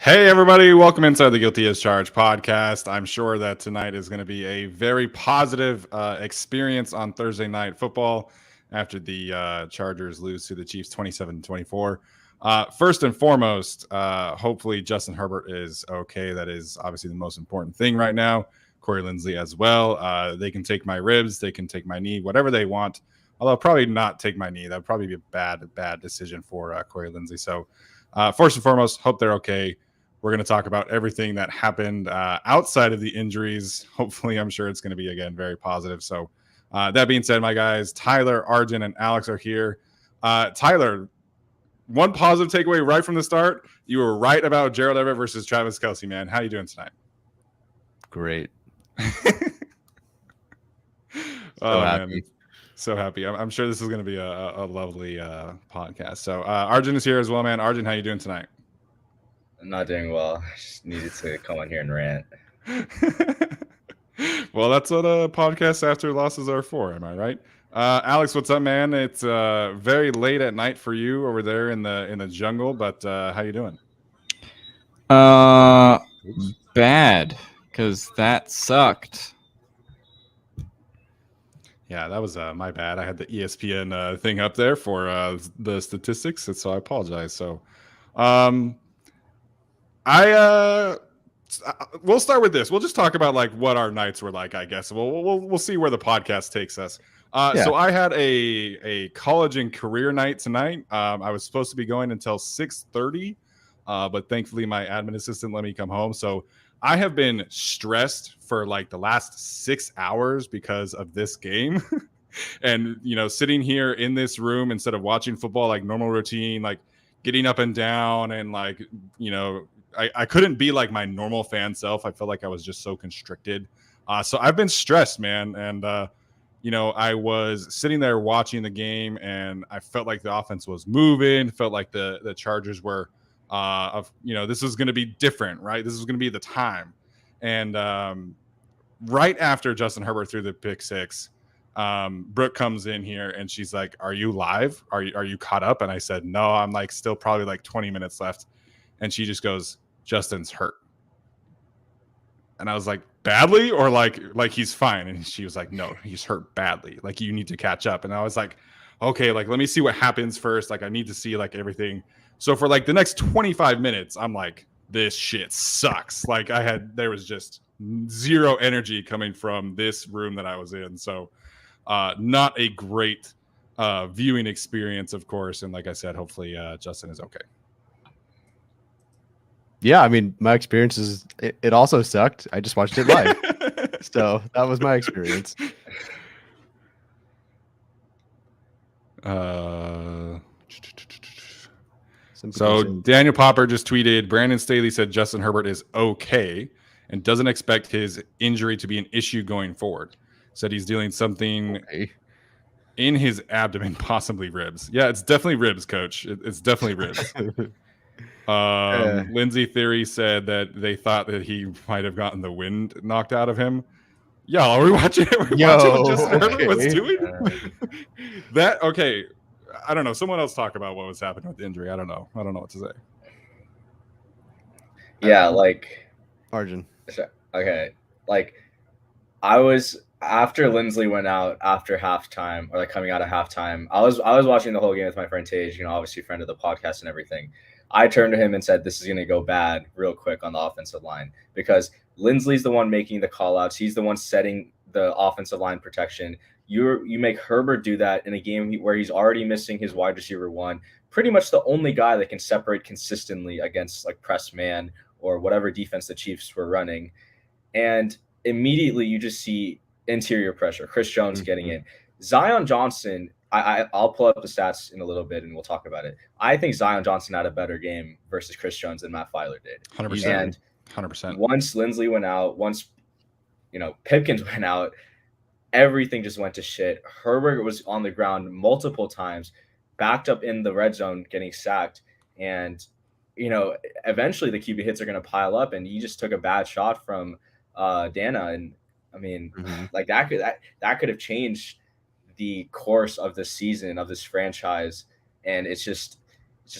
Hey, everybody. Welcome inside the Guilty as Charged podcast. I'm sure that tonight is going to be a very positive experience on Thursday night football after the Chargers lose to the Chiefs 27-24. First and foremost, hopefully Justin Herbert is okay. That is obviously the most important thing right now. Corey Linsley as well. They can take my ribs. They can take my knee, whatever they want. Although probably not take my knee. That would probably be a bad decision for Corey Linsley. So first and foremost, hope they're okay. We're going to talk about everything that happened outside of the injuries. Hopefully, I'm sure it's going to be, again, very positive. So that being said, my guys, Tyler, Arjun, and Alex are here. Tyler, one positive takeaway right from the start. You were right about Gerald Everett versus Travis Kelce, man. How you doing tonight? Great. Happy. Man. So happy. I'm sure this is going to be a lovely podcast. So Arjun is here as well, man. Arjun, how you doing tonight? I'm not doing well. I just needed to come on here and rant. Well, that's what podcasts after losses are for. Am I right? Alex, what's up, man? It's very late at night for you over there in the jungle, but how you doing? Bad, because that sucked. Yeah, that was my bad. I had the ESPN thing up there for the statistics, so I apologize. So, we'll start with this. We'll just talk about like what our nights were like, I guess. We'll see where the podcast takes us. So I had a college and career night tonight. I was supposed to be going until 6:30, but thankfully my admin assistant let me come home. So I have been stressed for like the last 6 hours because of this game. And, sitting here in this room instead of watching football, like normal routine, like getting up and down and like, I couldn't be like my normal fan self. I felt like I was just so constricted. So I've been stressed, man. And, I was sitting there watching the game and I felt like the offense was moving, felt like the Chargers were, this was going to be different, right? This was going to be the time. And right after Justin Herbert threw the pick six, Brooke comes in here and she's like, "Are you live? Are you caught up?" And I said, "No, I'm like still probably like 20 minutes left." And she just goes, "Justin's hurt." And I was like, "Badly or like he's fine?" And she was like, "No, he's hurt badly. Like you need to catch up." And I was like, "Okay, like let me see what happens first. Like I need to see like everything." So for like the next 25 minutes, I'm like, this shit sucks. Like there was just zero energy coming from this room that I was in. So not a great viewing experience, of course. And like I said, hopefully Justin is okay. Yeah, I mean, my experience is it also sucked. I just watched it live. So that was my experience. So Daniel Popper just tweeted, Brandon Staley said Justin Herbert is okay and doesn't expect his injury to be an issue going forward. Said he's dealing something in his abdomen, possibly ribs. Yeah, it's definitely ribs, coach. It's definitely ribs. Lindsay Theory said that they thought that he might have gotten the wind knocked out of him. Yeah, are we watching it? Watching what Justin Herbert was doing? Okay. I don't know. Someone else talk about what was happening with the injury. I don't know what to say. Yeah, like Arjun. Okay, like I was after Linsley went out after halftime, or like coming out of halftime. I was watching the whole game with my friend Tage. Obviously friend of the podcast and everything. I turned to him and said, "This is going to go bad real quick on the offensive line because Linsley's the one making the call outs. He's the one setting the offensive line protection. You make Herbert do that in a game where he's already missing his wide receiver one, pretty much the only guy that can separate consistently against like press man or whatever defense the Chiefs were running. And immediately you just see interior pressure. Chris Jones getting in. Zion Johnson, I'll pull up the stats in a little bit and we'll talk about it. I think Zion Johnson had a better game versus Chris Jones than Matt Filer did. 100%. And 100%. Once Linsley went out, once Pipkins went out, everything just went to shit. Herbert was on the ground multiple times, backed up in the red zone, getting sacked. And, eventually the QB hits are going to pile up. And he just took a bad shot from Dana. And I mean, like that could have changed the course of this season, of this franchise. And it's just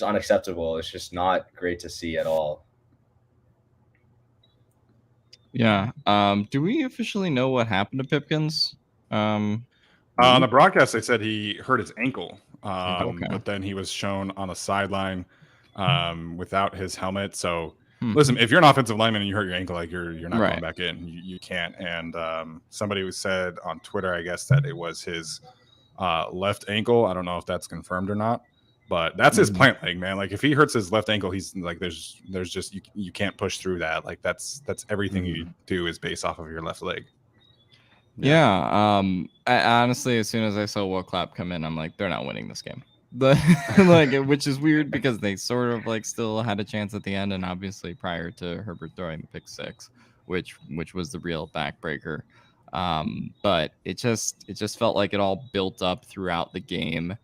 unacceptable. It's just not great to see at all. Yeah. Do we officially know what happened to Pipkins? On the broadcast, they said he hurt his ankle, Okay. but then he was shown on the sideline without his helmet. So, Hmm. listen, if you're an offensive lineman and you hurt your ankle, like you're not Right. going back in. You can't. And somebody was said on Twitter, I guess, that it was his left ankle. I don't know if that's confirmed or not, but that's his plant leg, man. Like if he hurts his left ankle, he's like, there's just you can't push through that. Like that's everything you do is based off of your left leg. Yeah. I, honestly, as soon as I saw Will Clapp come in, I'm like, they're not winning this game. Like, which is weird because they sort of like still had a chance at the end, and obviously prior to Herbert throwing the pick six, which was the real backbreaker. But it just felt like it all built up throughout the game.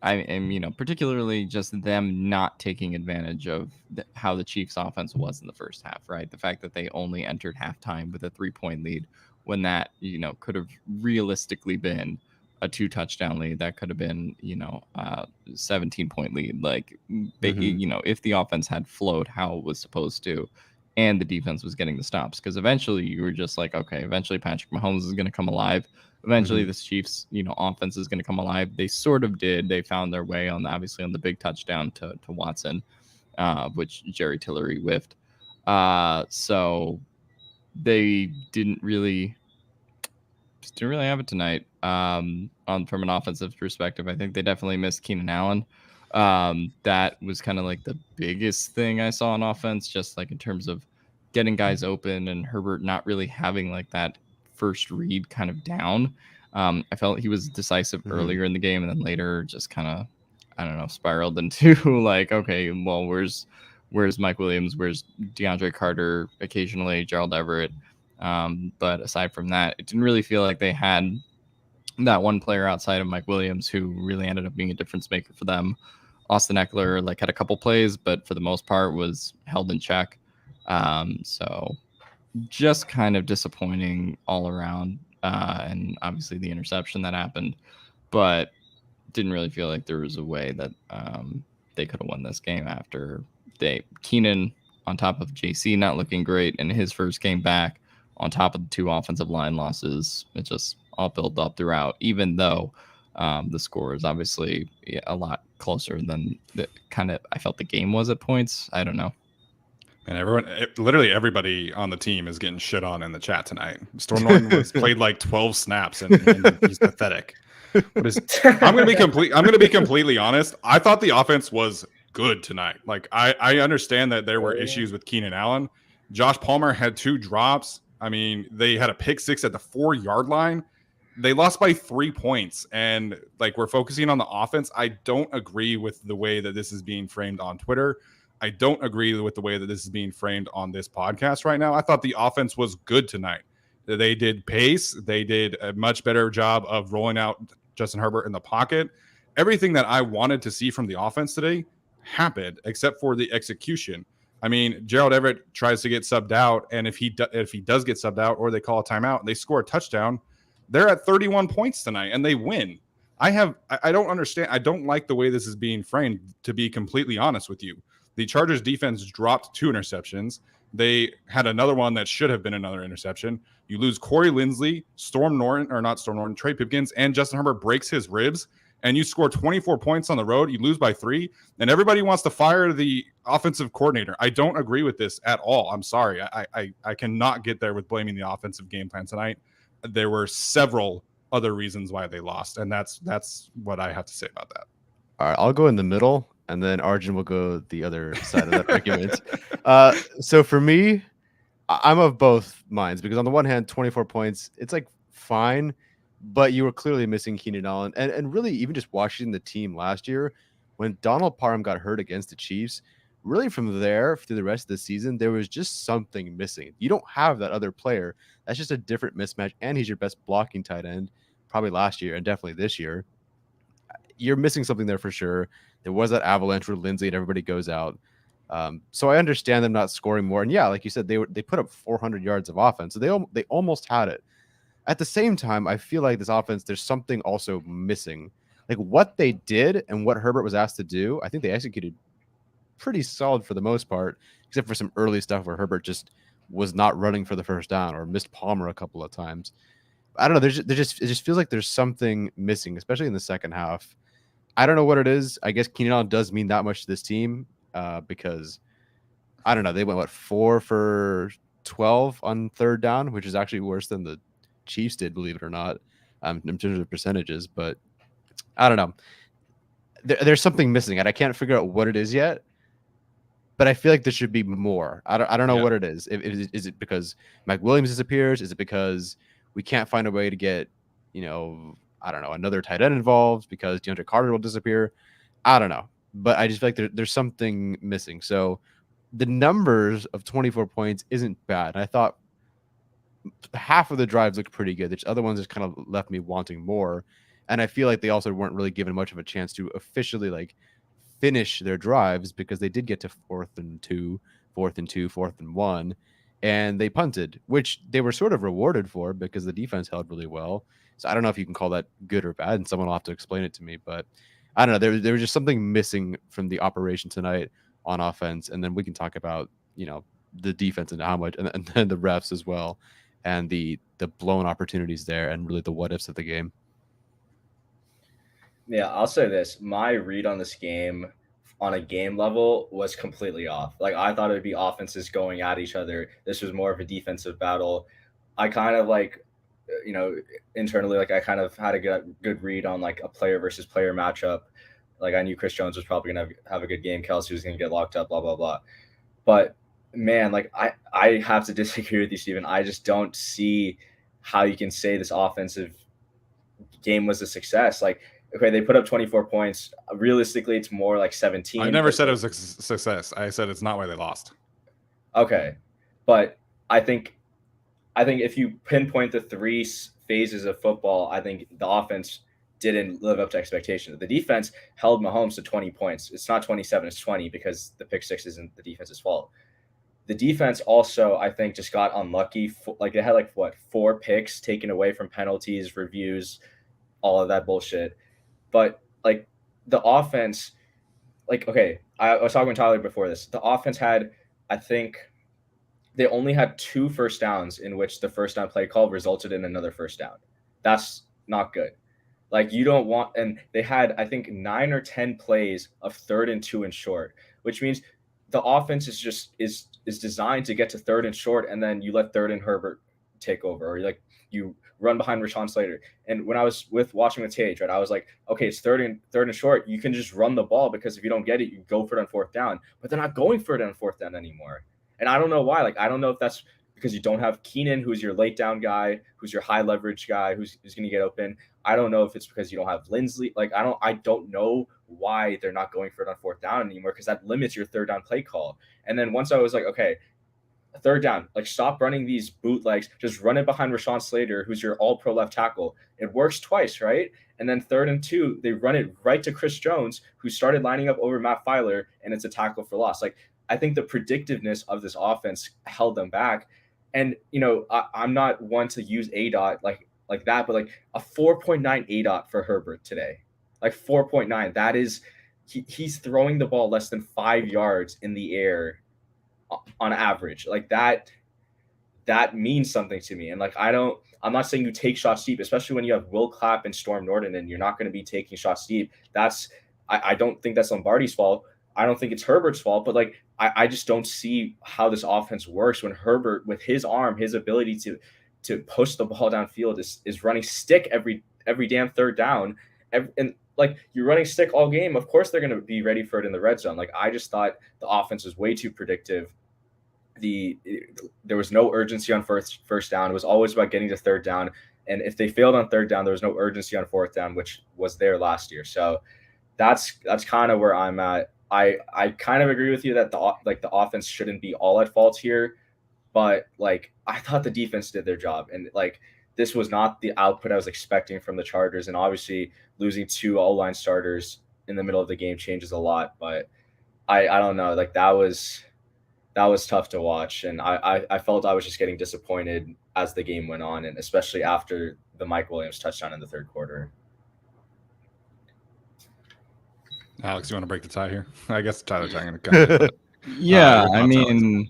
Particularly just them not taking advantage of how the Chiefs' offense was in the first half, right? The fact that they only entered halftime with a 3-point lead when that, could have realistically been a 2-touchdown lead. That could have been, 17-point lead. Like, if the offense had flowed how it was supposed to, and the defense was getting the stops, because eventually you were just like, okay, eventually Patrick Mahomes is going to come alive. Eventually, this Chiefs, offense is going to come alive. They sort of did. They found their way obviously on the big touchdown to Watson, which Jerry Tillery whiffed. So they didn't really have it tonight. From an offensive perspective, I think they definitely missed Keenan Allen. That was kind of like the biggest thing I saw on offense, just like in terms of getting guys open and Herbert not really having like that first read kind of down. I felt he was decisive earlier in the game, and then later just kind of, I don't know, spiraled into like, okay, well, where's Mike Williams? Where's DeAndre Carter? Occasionally Gerald Everett. But aside from that, it didn't really feel like they had that one player outside of Mike Williams who really ended up being a difference maker for them. Austin Eckler like had a couple plays, but for the most part was held in check. So just kind of disappointing all around. And obviously the interception that happened, but didn't really feel like there was a way that they could have won this game after Keenan on top of JC not looking great in his first game back, on top of the 2 offensive line losses. It just all built up throughout, even though the score is obviously a lot closer than I felt the game was at points. I don't know. And literally everybody on the team is getting shit on in the chat tonight. Storm Norton was played like 12 snaps and he's pathetic. I'm going to be completely honest. I thought the offense was good tonight. Like I understand that there were issues with Keenan Allen. Josh Palmer had 2 drops. I mean, they had a pick 6 at the 4-yard line. They lost by 3 points. And like, we're focusing on the offense. I don't agree with the way that this is being framed on Twitter. I don't agree with the way that this is being framed on this podcast right now. I thought the offense was good tonight. They did pace. They did a much better job of rolling out Justin Herbert in the pocket. Everything that I wanted to see from the offense today happened, except for the execution. I mean, Gerald Everett tries to get subbed out, and if he does get subbed out or they call a timeout and they score a touchdown, they're at 31 points tonight and they win. I don't understand. I don't like the way this is being framed, to be completely honest with you. The Chargers defense dropped 2 interceptions. They had another one that should have been another interception. You lose Corey Linsley, Trey Pipkins, and Justin Herbert breaks his ribs, and you score 24 points on the road. You lose by 3, and everybody wants to fire the offensive coordinator. I don't agree with this at all. I'm sorry. I cannot get there with blaming the offensive game plan tonight. There were several other reasons why they lost, and that's what I have to say about that. All right, I'll go in the middle, and then Arjun will go the other side of that argument. So for me, I'm of both minds, because on the one hand, 24 points, it's like fine, but you were clearly missing Keenan Allen. And really, even just watching the team last year, when Donald Parham got hurt against the Chiefs, really from there through the rest of the season, there was just something missing. You don't have that other player. That's just a different mismatch, and he's your best blocking tight end, probably last year and definitely this year. You're missing something there for sure. There was that avalanche where Lindsey and everybody goes out. So I understand them not scoring more. And yeah, like you said, they put up 400 yards of offense. So they almost had it. At the same time, I feel like this offense, there's something also missing. Like what they did and what Herbert was asked to do, I think they executed pretty solid for the most part, except for some early stuff where Herbert just was not running for the first down or missed Palmer a couple of times. I don't know. It just feels like there's something missing, especially in the second half. I don't know what it is. I guess Keenan Allen does mean that much to this team because I don't know. They went 4 for 12 on third down, which is actually worse than the Chiefs did, believe it or not, in terms of percentages. But I don't know. There's something missing, and I can't figure out what it is yet. But I feel like there should be more. I don't know what it is. Is it because Mike Williams disappears? Is it because we can't find a way to get, I don't know, another tight end involved because DeAndre Carter will disappear? I don't know. But I just feel like there's something missing. So the numbers of 24 points isn't bad. I thought half of the drives looked pretty good. The other ones just kind of left me wanting more. And I feel like they also weren't really given much of a chance to officially finish their drives because they did get to 4th and 2, 4th and 2, 4th and 1, and they punted, which they were sort of rewarded for because the defense held really well. So I don't know if you can call that good or bad, and someone will have to explain it to me. But I don't know. There was just something missing from the operation tonight on offense, and then we can talk about the defense and how much, and then the refs as well, and the blown opportunities there, and really the what ifs of the game. Yeah, I'll say this. My read on this game on a game level was completely off. Like, I thought it would be offenses going at each other. This was more of a defensive battle. I kind of internally, I kind of had a good read on a player versus player matchup. I knew Chris Jones was probably going to have a good game. Kelsey was going to get locked up, blah, blah, blah. But man, I have to disagree with you, Steven. I just don't see how you can say this offensive game was a success. Okay, they put up 24 points. Realistically, it's more like 17. I never said it was a success. I said it's not why they lost. Okay, but I think if you pinpoint the 3 phases of football, I think the offense didn't live up to expectations. The defense held Mahomes to 20 points. It's not 27, it's 20 because the pick 6 isn't the defense's fault. The defense also, I think, just got unlucky. They had 4 picks taken away from penalties, reviews, all of that bullshit. But the offense, okay, I was talking with Tyler before this. The offense had, I think, they only had 2 first downs in which the first down play call resulted in another first down. That's not good. You don't want, and they had, I think, 9 or 10 plays of 3rd and 2 and short, which means the offense is designed to get to 3rd and short, and then you let 3rd and Herbert take over, or you run behind Rashawn Slater. And when I was watching with Tage, right, I was like, okay, it's 3rd and short. You can just run the ball because if you don't get it, you go for it on 4th down. But they're not going for it on 4th down anymore. And I don't know why. I don't know if that's because you don't have Keenan, who's your late down guy, who's your high leverage guy, who's going to get open. I don't know if it's because you don't have Lindsley. I don't know why they're not going for it on 4th down anymore, because that limits your 3rd down play call. And then once I was like, okay, 3rd down, stop running these bootlegs, just run it behind Rashawn Slater, who's your all-pro left tackle. It works twice, right? And then 3rd and 2, they run it right to Chris Jones, who started lining up over Matt Filer, and it's a tackle for loss. I think the predictiveness of this offense held them back. And, I'm not one to use ADOT like that, but a 4.9 ADOT for Herbert today, 4.9, that is, he's throwing the ball less than 5 yards in the air on average. That means something to me. And I'm not saying you take shots deep, especially when you have Will Clapp and Storm Norton, and you're not going to be taking shots deep. I don't think that's Lombardi's fault. I don't think it's Herbert's fault, but I just don't see how this offense works when Herbert, with his arm, his ability to push the ball downfield, is running stick every damn 3rd down. And you're running stick all game. Of course they're going to be ready for it in the red zone. I just thought the offense was way too predictive. There was no urgency on first down. It was always about getting to 3rd down. And if they failed on 3rd down, there was no urgency on 4th down, which was there last year. So that's kind of where I'm at. I kind of agree with you that the offense shouldn't be all at fault here, but I thought the defense did their job, and this was not the output I was expecting from the Chargers. And obviously losing 2 all-line starters in the middle of the game changes a lot, but I don't know, that was tough to watch, and I felt I was just getting disappointed as the game went on, and especially after the Mike Williams touchdown in the 3rd quarter. Alex, you want to break the tie here? I guess Tyler's not going to come. Yeah, I mean,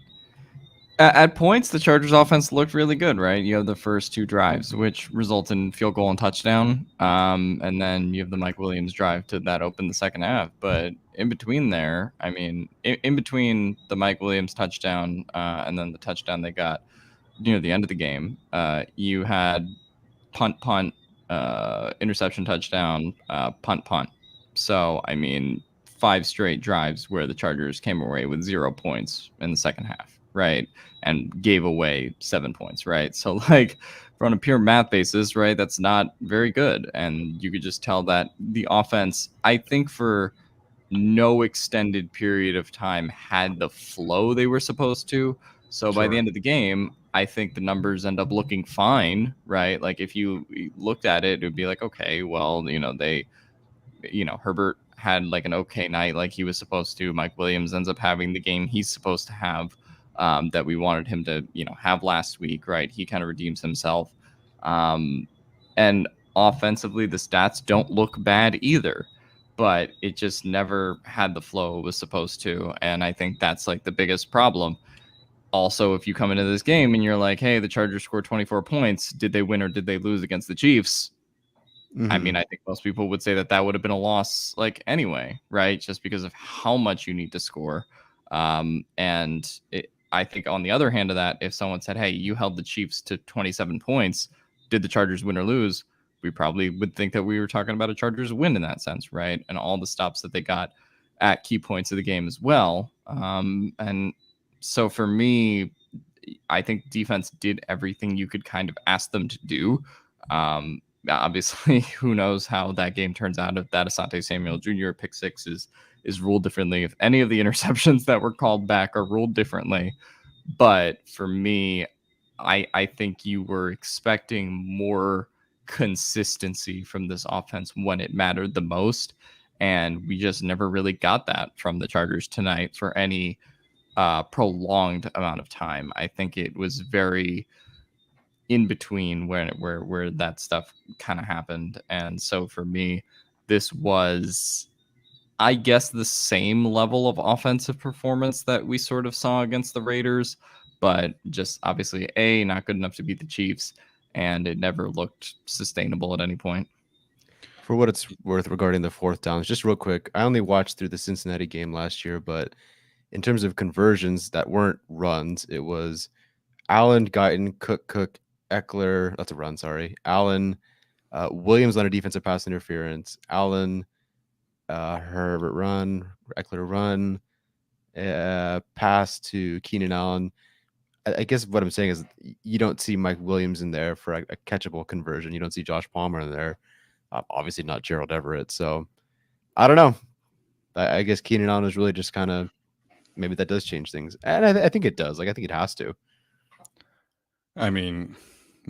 At points, the Chargers offense looked really good, right? You have the first 2 drives, which result in field goal and touchdown. And then you have the Mike Williams drive that opened the second half. But in between there, I mean, in between the Mike Williams touchdown and then the touchdown they got near the end of the game, you had punt, interception, touchdown, punt. So, I mean, 5 straight drives where the Chargers came away with 0 points in the second half, right? And gave away 7 points, right? So, like, on a pure math basis, right, that's not very good. And you could just tell that the offense, I think, for no extended period of time had the flow they were supposed to. So by the end of the game, I think the numbers end up looking fine, right? Like if you looked at it, it would be like, okay, well, Herbert had like an okay night like he was supposed to. Mike Williams ends up having the game he's supposed to have that we wanted him to, have last week, right? He kind of redeems himself. And offensively, the stats don't look bad either, but it just never had the flow it was supposed to. And I think that's like the biggest problem. Also, if you come into this game and you're like, hey, the Chargers scored 24 points, did they win or did they lose against the Chiefs? I mean, I think most people would say that would have been a loss like anyway, right? Just because of how much you need to score. I think on the other hand of that, if someone said, hey, you held the Chiefs to 27 points, did the Chargers win or lose? We probably would think that we were talking about a Chargers win in that sense, right? And all the stops that they got at key points of the game as well. And so for me, I think defense did everything you could kind of ask them to do. Obviously, who knows how that game turns out if that Asante Samuel Jr. pick 6 is ruled differently, if any of the interceptions that were called back are ruled differently. But for me, I think you were expecting more consistency from this offense when it mattered the most. And we just never really got that from the Chargers tonight for any prolonged amount of time. I think it was very in between where that stuff kind of happened. And so for me, this was, I guess, the same level of offensive performance that we sort of saw against the Raiders, but just obviously not good enough to beat the Chiefs, and it never looked sustainable at any point. For what it's worth regarding the 4th downs, just real quick, I only watched through the Cincinnati game last year, but in terms of conversions that weren't runs, it was Allen, Guyton, Cook, Eckler. That's a run, sorry. Allen, Williams on a defensive pass interference. Allen, Herbert run, Eckler run, pass to Keenan Allen. I guess what I'm saying is you don't see Mike Williams in there for a catchable conversion. You don't see Josh Palmer in there. Obviously not Gerald Everett. So I don't know. I guess Keenan Allen is really just kind of, maybe that does change things. And I think it does. Like, I think it has to. I mean,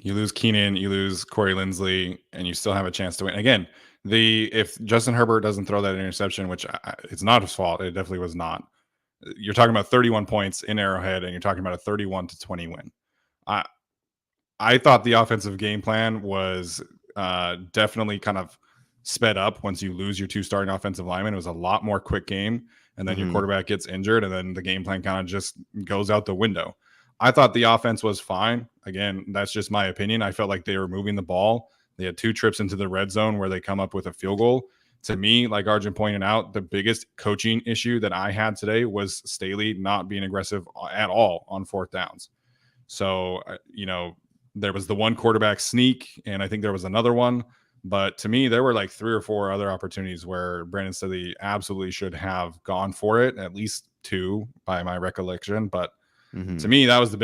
you lose Keenan, you lose Corey Linsley, and you still have a chance to win. Again, if Justin Herbert doesn't throw that interception, which it's not his fault, it definitely was not. You're talking about 31 points in Arrowhead, and you're talking about a 31-20 win. I thought the offensive game plan was definitely kind of sped up once you lose your 2 starting offensive linemen. It was a lot more quick game, and then your quarterback gets injured, and then the game plan kind of just goes out the window. I thought the offense was fine. Again, that's just my opinion. I felt like they were moving the ball. They had 2 trips into the red zone where they come up with a field goal. To me, like Arjun pointed out, the biggest coaching issue that I had today was Staley not being aggressive at all on 4th downs. So, there was the one quarterback sneak, and I think there was another one. But to me, there were like 3 or 4 other opportunities where Brandon Staley absolutely should have gone for it, at least 2 by my recollection. But to me, that was the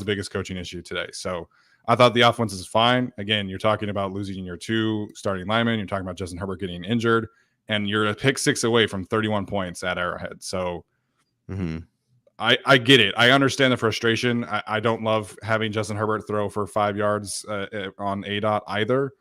biggest coaching issue today. So I thought the offense is fine. Again, you're talking about losing your 2 starting linemen. You're talking about Justin Herbert getting injured, and you're a pick 6 away from 31 points at Arrowhead. So I get it. I understand the frustration. I don't love having Justin Herbert throw for 5 yards on ADOT either.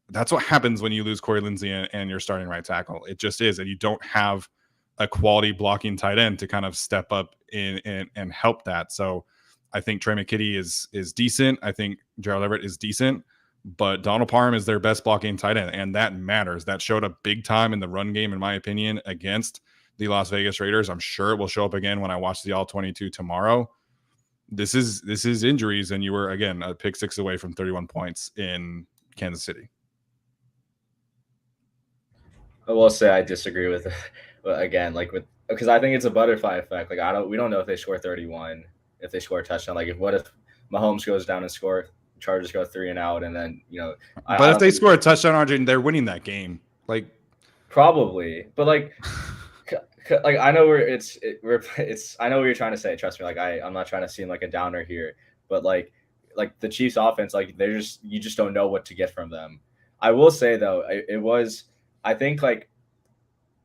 That's what happens when you lose Corey Linsley and your starting right tackle. It just is, and you don't have a quality blocking tight end to kind of step up and help that. So I think Trey McKitty is decent. I think Gerald Everett is decent, but Donald Parham is their best blocking tight end, and that matters. That showed up big time in the run game, in my opinion, against the Las Vegas Raiders. I'm sure it will show up again when I watch the All-22 tomorrow. this is injuries, and you were again a pick 6 away from 31 points in Kansas City. I will say I disagree with again, like with because I think it's a butterfly effect. Like we don't know if they score 31, if they score a touchdown. Like what if Mahomes goes down and score, Chargers go 3 and out, and then But if they score a touchdown, Arjun, they're winning that game. Like probably, but like I know I know what you're trying to say. Trust me, like I'm not trying to seem like a downer here, but like the Chiefs offense, like you just don't know what to get from them. I will say though, I think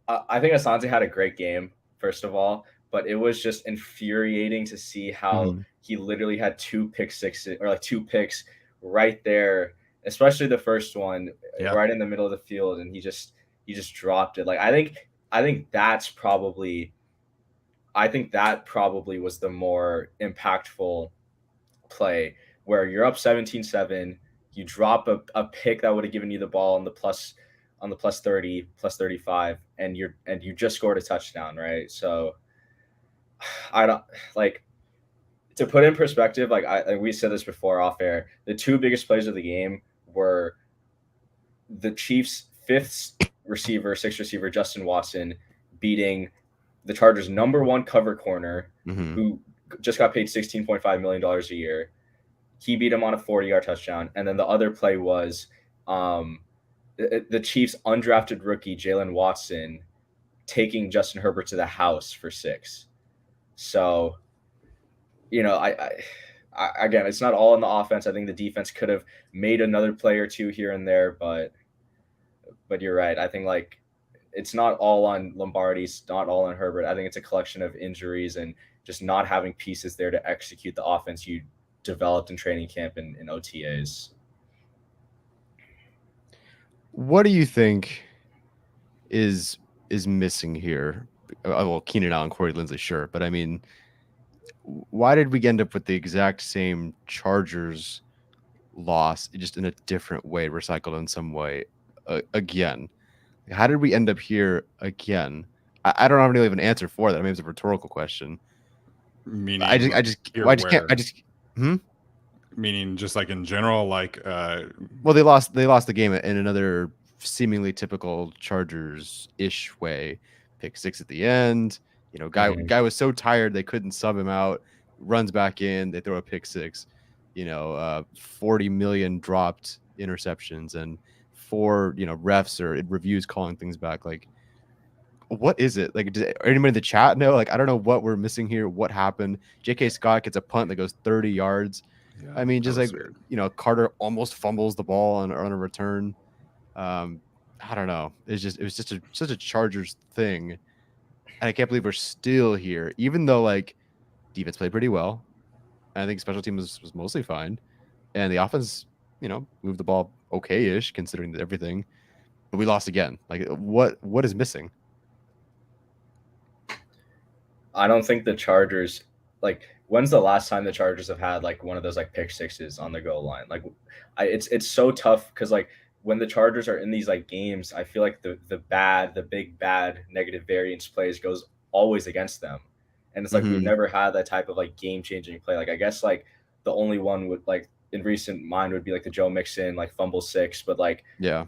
Asante had a great game, first of all, but it was just infuriating to see how he literally had 2 pick sixes or like 2 picks right there, especially the first one right in the middle of the field, and he just dropped it. Like I think that probably was the more impactful play, where you're up 17-7, you drop a pick that would have given you the ball on the plus 30, plus 35, and you just scored a touchdown, right? So I don't like to put in perspective, like we said this before off air, the 2 biggest plays of the game were the Chiefs' 6th receiver, Justin Watson, beating the Chargers' number 1 cover corner, who just got paid $16.5 million a year. He beat him on a 40-yard touchdown. And then the other play was the Chiefs' undrafted rookie, Jalen Watson, taking Justin Herbert to the house for 6. So, I again, it's not all in the offense. I think the defense could have made another play or 2 here and there, but you're right. I think like it's not all on Lombardi, it's not all on Herbert. I think it's a collection of injuries and just not having pieces there to execute the offense you developed in training camp and in OTAs. What do you think is missing here? Well, Keenan Allen, Corey Linsley, sure, but I mean, why did we end up with the exact same Chargers loss, just in a different way, recycled in some way again? How did we end up here again? I don't really have an answer for that. I mean, it's a rhetorical question. Meaning, meaning just like in general, like well, they lost the game in another seemingly typical Chargers-ish way. Pick 6 at the end. Guy was so tired they couldn't sub him out. Runs back in, they throw a pick 6. 40 million dropped interceptions and 4 refs or reviews calling things back. Like, what is it? Like, does anybody in the chat know? Like, I don't know what we're missing here. What happened? J.K. Scott gets a punt that goes 30 yards. Yeah, I mean, just like weird. Carter almost fumbles the ball on a return. I don't know. It was just such a Chargers thing, and I can't believe we're still here, even though like defense played pretty well. And I think special team was mostly fine, and the offense, moved the ball okay-ish considering everything. But we lost again. Like, what is missing? I don't think the Chargers, like, when's the last time the Chargers have had like one of those like pick 6s on the goal line? Like, it's so tough because like when the Chargers are in these like games, I feel like the big bad negative variance plays goes always against them, and it's like we've never had that type of like game changing play. Like I guess like the only one would like in recent mind would be like the Joe Mixon like fumble 6, but like yeah.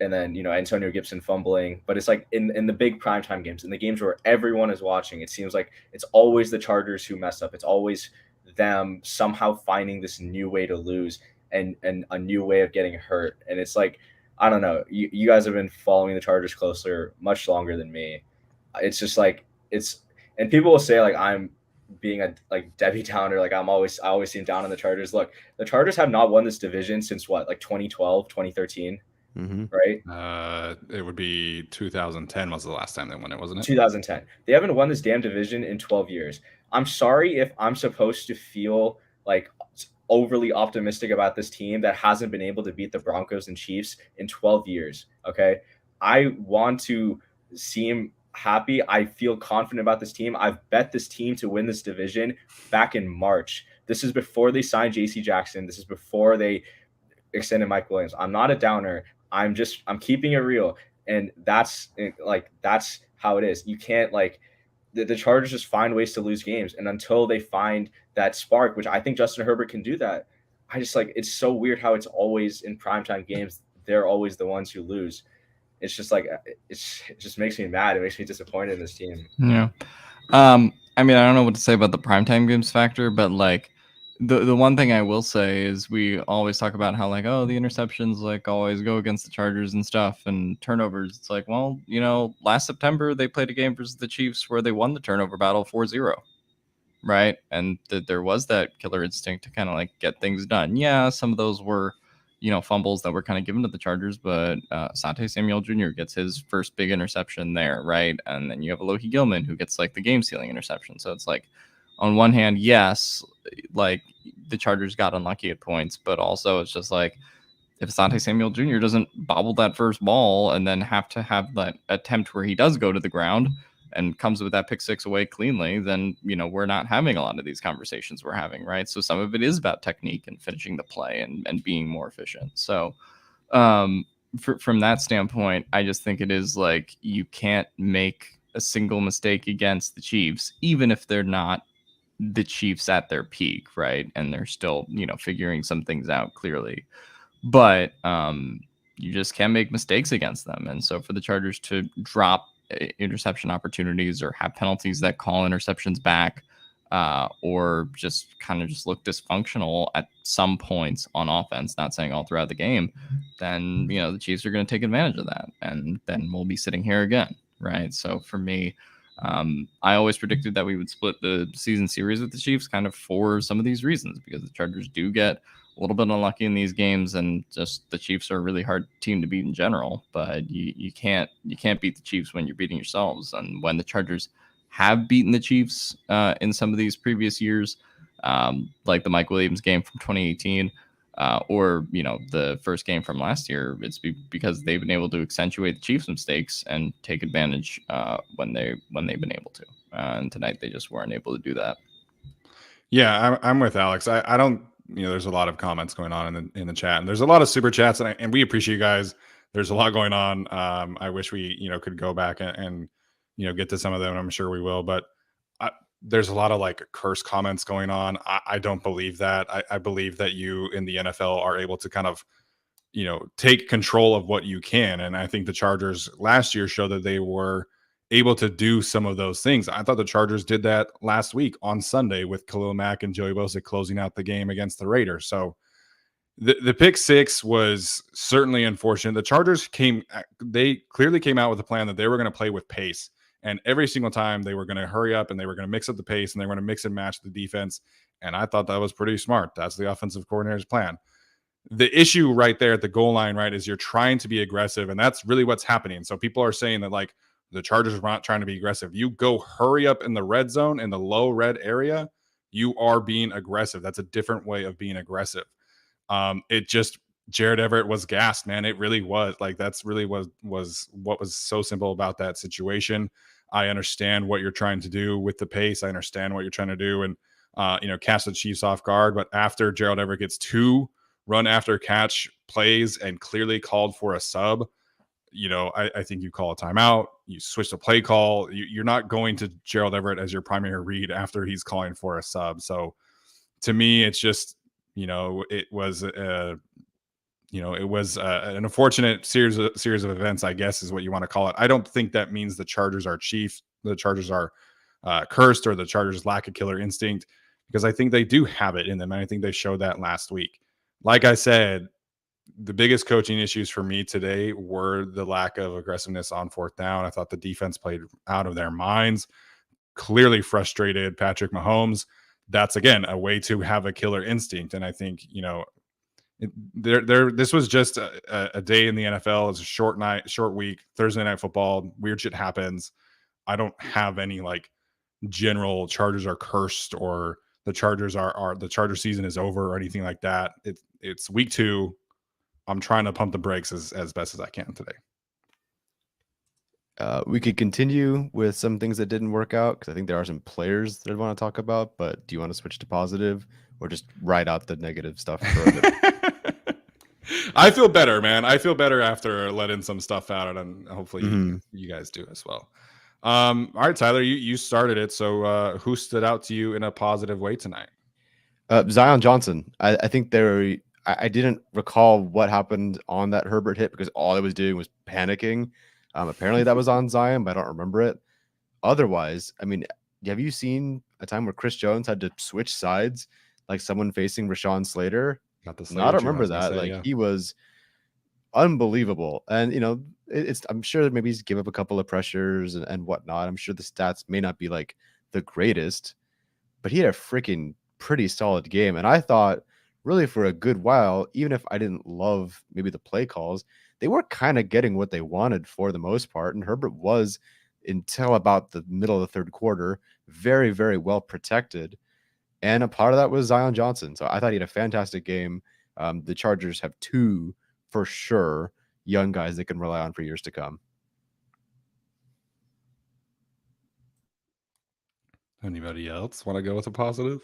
And then, Antonio Gibson fumbling. But it's like in the big primetime games, in the games where everyone is watching, it seems like it's always the Chargers who mess up. It's always them somehow finding this new way to lose and a new way of getting hurt. And it's like, I don't know. You guys have been following the Chargers closer much longer than me. It's just like and people will say like I'm being a like Debbie Downer, like I always seem down on the Chargers. Look, the Chargers have not won this division since what, like 2012, 2013. Right? It would be 2010 was the last time they won it, wasn't it? 2010. They haven't won this damn division in 12 years. I'm sorry if I'm supposed to feel like overly optimistic about this team that hasn't been able to beat the Broncos and Chiefs in 12 years. Okay. I want to seem happy. I feel confident about this team. I've bet this team to win this division back in March. This is before they signed JC Jackson. This is before they extended Mike Williams. I'm not a downer. I'm keeping it real. And that's how it is. You can't the Chargers just find ways to lose games, and until they find that spark, which I think Justin Herbert can do that, I just like it's so weird how it's always in primetime games they're always the ones who lose. It's just like it just makes me mad. It makes me disappointed in this team. Yeah. I mean, I don't know what to say about the primetime games factor, but like the one thing I will say is we always talk about how like, oh, the interceptions like always go against the Chargers and stuff, and turnovers. It's like, well, you know, last September they played a game versus the Chiefs where they won the turnover battle 4-0, right? And there was that killer instinct to kind of like get things done. Yeah, some of those were, you know, fumbles that were kind of given to the Chargers, but Asante Samuel Jr. gets his first big interception there, right? And then you have Alohi Gilman who gets like the game-sealing interception. So it's like, on one hand, yes, like the Chargers got unlucky at points, but also it's just like if Asante Samuel Jr. doesn't bobble that first ball and then have to have that attempt where he does go to the ground and comes with that pick six away cleanly, then, you know, we're not having a lot of these conversations we're having, right? So some of it is about technique and finishing the play and being more efficient. So from that standpoint, I just think it is like you can't make a single mistake against the Chiefs, even if they're not the Chiefs at their peak, right? And they're still, you know, figuring some things out clearly. But you just can't make mistakes against them. And so for the Chargers to drop interception opportunities or have penalties that call interceptions back, or just kind of just look dysfunctional at some points on offense, not saying all throughout the game, then, you know, the Chiefs are going to take advantage of that. And then we'll be sitting here again, right? So for me, I always predicted that we would split the season series with the Chiefs kind of for some of these reasons, because the Chargers do get a little bit unlucky in these games, and just the Chiefs are a really hard team to beat in general. But you can't beat the Chiefs when you're beating yourselves. And when the Chargers have beaten the Chiefs in some of these previous years, like the Mike Williams game from 2018, or, you know, the first game from last year, it's because they've been able to accentuate the Chiefs' mistakes and take advantage when they've been able to. And tonight they just weren't able to do that. Yeah, I'm with Alex. I don't, you know, there's a lot of comments going on in the chat, and there's a lot of super chats, and we appreciate you guys. There's a lot going on. I wish we, you know, could go back and you know, get to some of them. I'm sure we will, but there's a lot of like curse comments going on. I don't believe that. I believe that you in the NFL are able to kind of, you know, take control of what you can. And I think the Chargers last year showed that they were able to do some of those things. I thought the Chargers did that last week on Sunday with Khalil Mack and Joey Bosa closing out the game against the Raiders. So the pick six was certainly unfortunate. The Chargers they clearly came out with a plan that they were going to play with pace. And every single time they were going to hurry up and they were going to mix up the pace and they were going to mix and match the defense. And I thought that was pretty smart. That's the offensive coordinator's plan. The issue right there at the goal line, right, is you're trying to be aggressive. And that's really what's happening. So people are saying that like the Chargers are not trying to be aggressive. You go hurry up in the red zone, in the low red area, you are being aggressive. That's a different way of being aggressive. It just, Jared Everett was gassed, man. It really was. Like that's really was what was so simple about that situation. I understand what you're trying to do with the pace. I understand what you're trying to do and, you know, catch the Chiefs off guard. But after Gerald Everett gets two run after catch plays and clearly called for a sub, you know, I think you call a timeout. You switch the play call. You're not going to Gerald Everett as your primary read after he's calling for a sub. So to me, it's just, you know, it was an unfortunate series of events, I guess, is what you want to call it. I don't think that means the Chargers are Chiefs. The Chargers are cursed, or the Chargers lack a killer instinct, because I think they do have it in them. And I think they showed that last week. Like I said, the biggest coaching issues for me today were the lack of aggressiveness on fourth down. I thought the defense played out of their minds, clearly frustrated Patrick Mahomes. That's, again, a way to have a killer instinct. And I think, you know, this was just a day in the NFL. It's a short week, Thursday night football. Weird shit happens. I don't have any like general Chargers are cursed or the Chargers are the Charger season is over or anything like that. It's week 2. I'm trying to pump the brakes as best as I can today. We could continue with some things that didn't work out, because I think there are some players that I want to talk about. But do you want to switch to positive or just write out the negative stuff for a bit? I feel better, man. I feel better after letting some stuff out, and hopefully you guys do as well. All right, Tyler, you started it. So who stood out to you in a positive way tonight? Zion Johnson. I think there. I didn't recall what happened on that Herbert hit because all I was doing was panicking. Apparently that was on Zion, but I don't remember it. Otherwise, I mean, have you seen a time where Chris Jones had to switch sides, like someone facing Rashawn Slater? Not the No, I Slater don't tune, I remember was gonna that. say, Like yeah. he was unbelievable, and it's. I'm sure that maybe he's give up a couple of pressures and whatnot. I'm sure the stats may not be like the greatest, but he had a freaking pretty solid game. And I thought, really, for a good while, even if I didn't love maybe the play calls, they were kind of getting what they wanted for the most part. And Herbert was, until about the middle of the third quarter, very, very well protected. And a part of that was Zion Johnson. So I thought he had a fantastic game. The Chargers have two, for sure, young guys they can rely on for years to come. Anybody else want to go with a positive?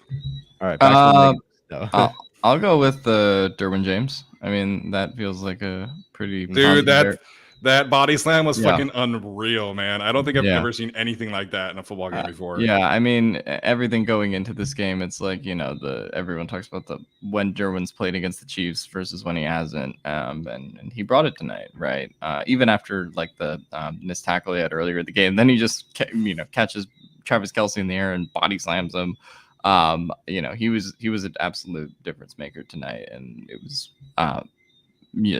All right, back to the Uh, negatives. No. I'll go with the Derwin James. I mean, that feels like a pretty Dude, positive. that body slam was Yeah. fucking unreal, man. I don't think I've Yeah. ever seen anything like that in a football game before. Yeah, I mean, everything going into this game, it's like, everyone talks about the when Derwin's played against the Chiefs versus when he hasn't, and he brought it tonight, right? Even after like the missed tackle he had earlier in the game, then he just catches Travis Kelce in the air and body slams him. He was an absolute difference maker tonight, and it was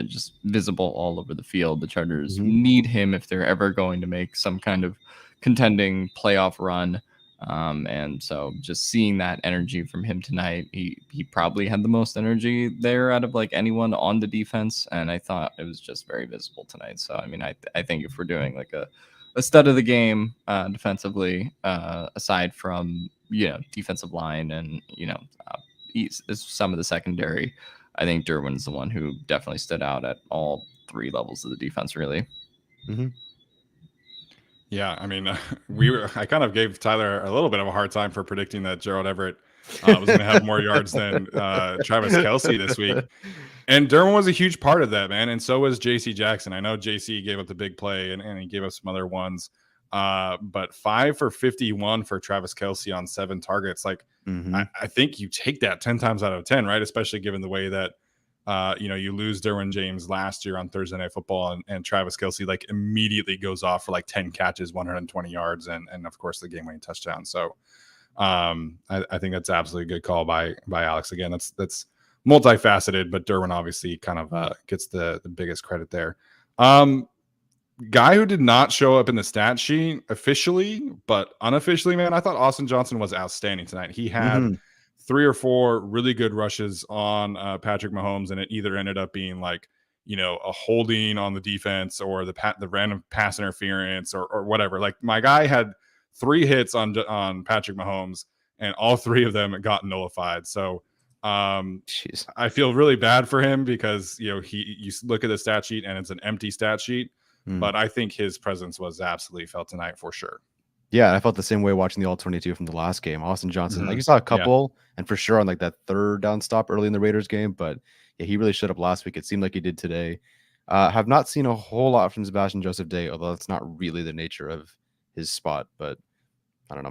just visible all over the field. The Chargers need him if they're ever going to make some kind of contending playoff run. And so just seeing that energy from him tonight, he probably had the most energy there out of like anyone on the defense. And I thought it was just very visible tonight. So, I mean, I think if we're doing like a stud of the game defensively, aside from, defensive line and, some of the secondary, I think Derwin's the one who definitely stood out at all three levels of the defense, really. Mm-hmm. Yeah, I mean, I kind of gave Tyler a little bit of a hard time for predicting that Gerald Everett was going to have more yards than Travis Kelce this week. And Derwin was a huge part of that, man. And so was JC Jackson. I know JC gave up the big play and he gave up some other ones. But 5 for 51 for Travis Kelce on 7 targets. Like, I think you take that 10 times out of 10, right? Especially given the way that, you lose Derwin James last year on Thursday Night Football, and Travis Kelce like immediately goes off for like 10 catches, 120 yards, and of course the game-winning touchdown. So I think that's absolutely a good call by Alex. Again, that's multifaceted, but Derwin obviously kind of gets the biggest credit there. Guy who did not show up in the stat sheet officially, but unofficially, man, I thought Austin Johnson was outstanding tonight. He had 3 or 4 really good rushes on Patrick Mahomes, and it either ended up being like, a holding on the defense or the random pass interference or whatever. Like, my guy had 3 hits on Patrick Mahomes, and all 3 of them got nullified. So I feel really bad for him because you look at the stat sheet and it's an empty stat sheet. But I think his presence was absolutely felt tonight for sure. Yeah, I felt the same way watching the all-22 from the last game. Austin Johnson, like you saw a couple, and for sure on like that third down stop early in the Raiders game, but yeah, he really showed up last week. It seemed like he did today. Have not seen a whole lot from Sebastian Joseph Day, although that's not really the nature of his spot, but I don't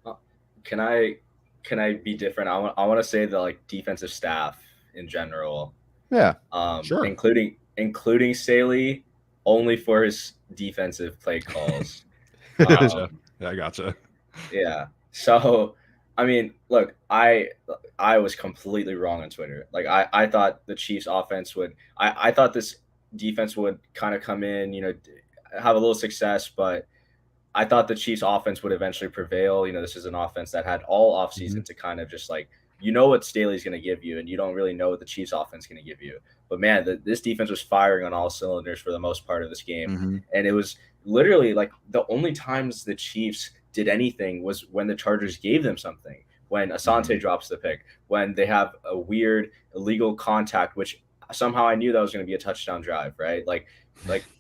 know. Can I be different? I want to say the like defensive staff in general. Yeah. Sure. Including Staley, only for his defensive play calls. Gotcha. I gotcha. Yeah. So, I mean, look, I was completely wrong on Twitter. Like, I thought the Chiefs offense would, I thought this defense would kind of come in, have a little success, but I thought the Chiefs offense would eventually prevail. This is an offense that had all offseason to kind of just like, what Staley's going to give you, and you don't really know what the Chiefs offense is going to give you. But man, this defense was firing on all cylinders for the most part of this game. And it was literally like the only times the Chiefs did anything was when the Chargers gave them something, when Asante drops the pick, when they have a weird illegal contact, which somehow I knew that was going to be a touchdown drive, right? Like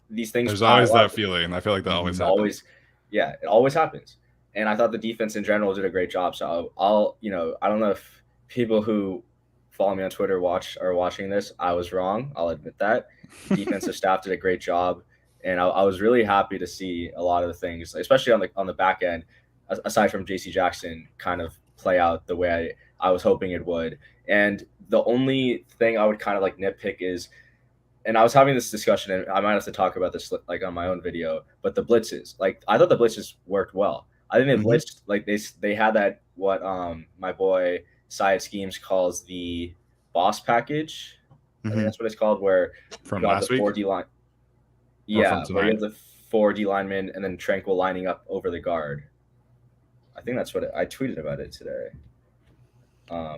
these things. There's always that feeling. I feel like that always happens. Yeah, it always happens. And I thought the defense in general did a great job. So I don't know if people who follow me on Twitter are watching this. I was wrong. I'll admit that. defensive staff did a great job, and I was really happy to see a lot of the things, especially on the back end, aside from J.C. Jackson, kind of play out the way I was hoping it would. And the only thing I would kind of like nitpick is, and I was having this discussion, and I might have to talk about this like on my own video, but the blitzes, like I thought the blitzes worked well. I think they blitzed like they had that what my boy Syed Schemes calls the boss package. I think that's what it's called, where From you got last the week? 4D line. Or Yeah, from where you tonight? have the 4D lineman and then Tranquil lining up over the guard. I think that's what I tweeted about it today.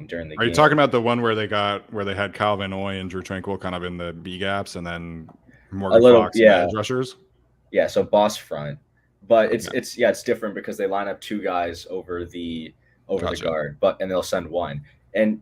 During the Are game. you talking about the one where they had Kyle Van Noy and Drew Tranquil kind of in the B gaps, and then Morgan Fox and the edge rushers? Yeah, so boss front, but Okay. it's different because they line up two guys over the Gotcha. guard, and they'll send one. And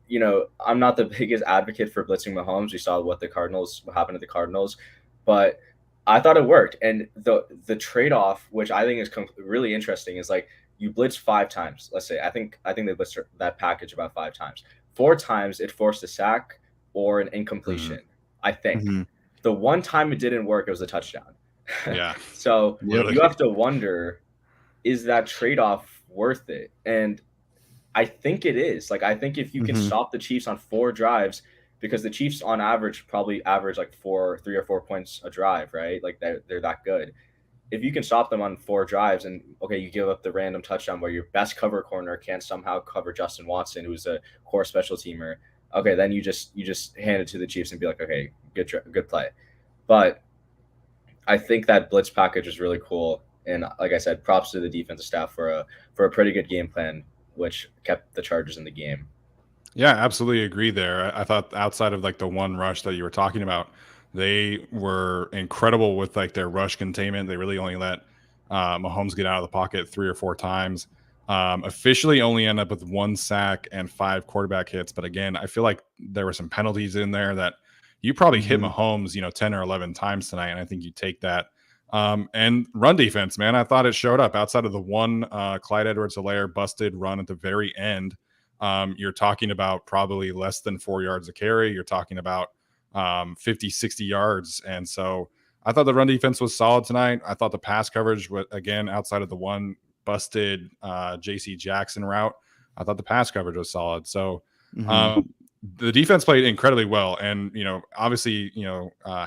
I'm not the biggest advocate for blitzing Mahomes. We saw what happened to the Cardinals, but I thought it worked. And the trade off, which I think is really interesting, is like you blitz 5 times. Let's say I think they blitzed that package about 5 times. 4 times it forced a sack or an incompletion. I think the one time it didn't work, it was a touchdown. Yeah. So Literally. you have to wonder, is that trade-off worth it? And I think it is. Like, I think if you can stop the Chiefs on 4 drives, because the Chiefs on average probably average like 3 or 4 points a drive, right? Like they're that good. If you can stop them on 4 drives and you give up the random touchdown where your best cover corner can't somehow cover Justin Watson, who's a core special teamer. Okay, then you just hand it to the Chiefs and be like, okay, good play. But I think that blitz package is really cool, and like I said, props to the defensive staff for a pretty good game plan, which kept the Chargers in the game. Yeah, absolutely agree there. I thought outside of like the one rush that you were talking about, they were incredible with like their rush containment. They really only let Mahomes get out of the pocket 3 or 4 times. Officially only end up with 1 sack and 5 quarterback hits. But again, I feel like there were some penalties in there that you probably hit Mahomes, 10 or 11 times tonight. And I think you take that. And run defense, man, I thought it showed up outside of the one Clyde Edwards-Helaire busted run at the very end. You're talking about probably less than 4 yards a carry. You're talking about 50, 60 yards. And so I thought the run defense was solid tonight. I thought the pass coverage, again, outside of the one busted J.C. Jackson route, I thought the pass coverage was solid. So the defense played incredibly well. And, obviously,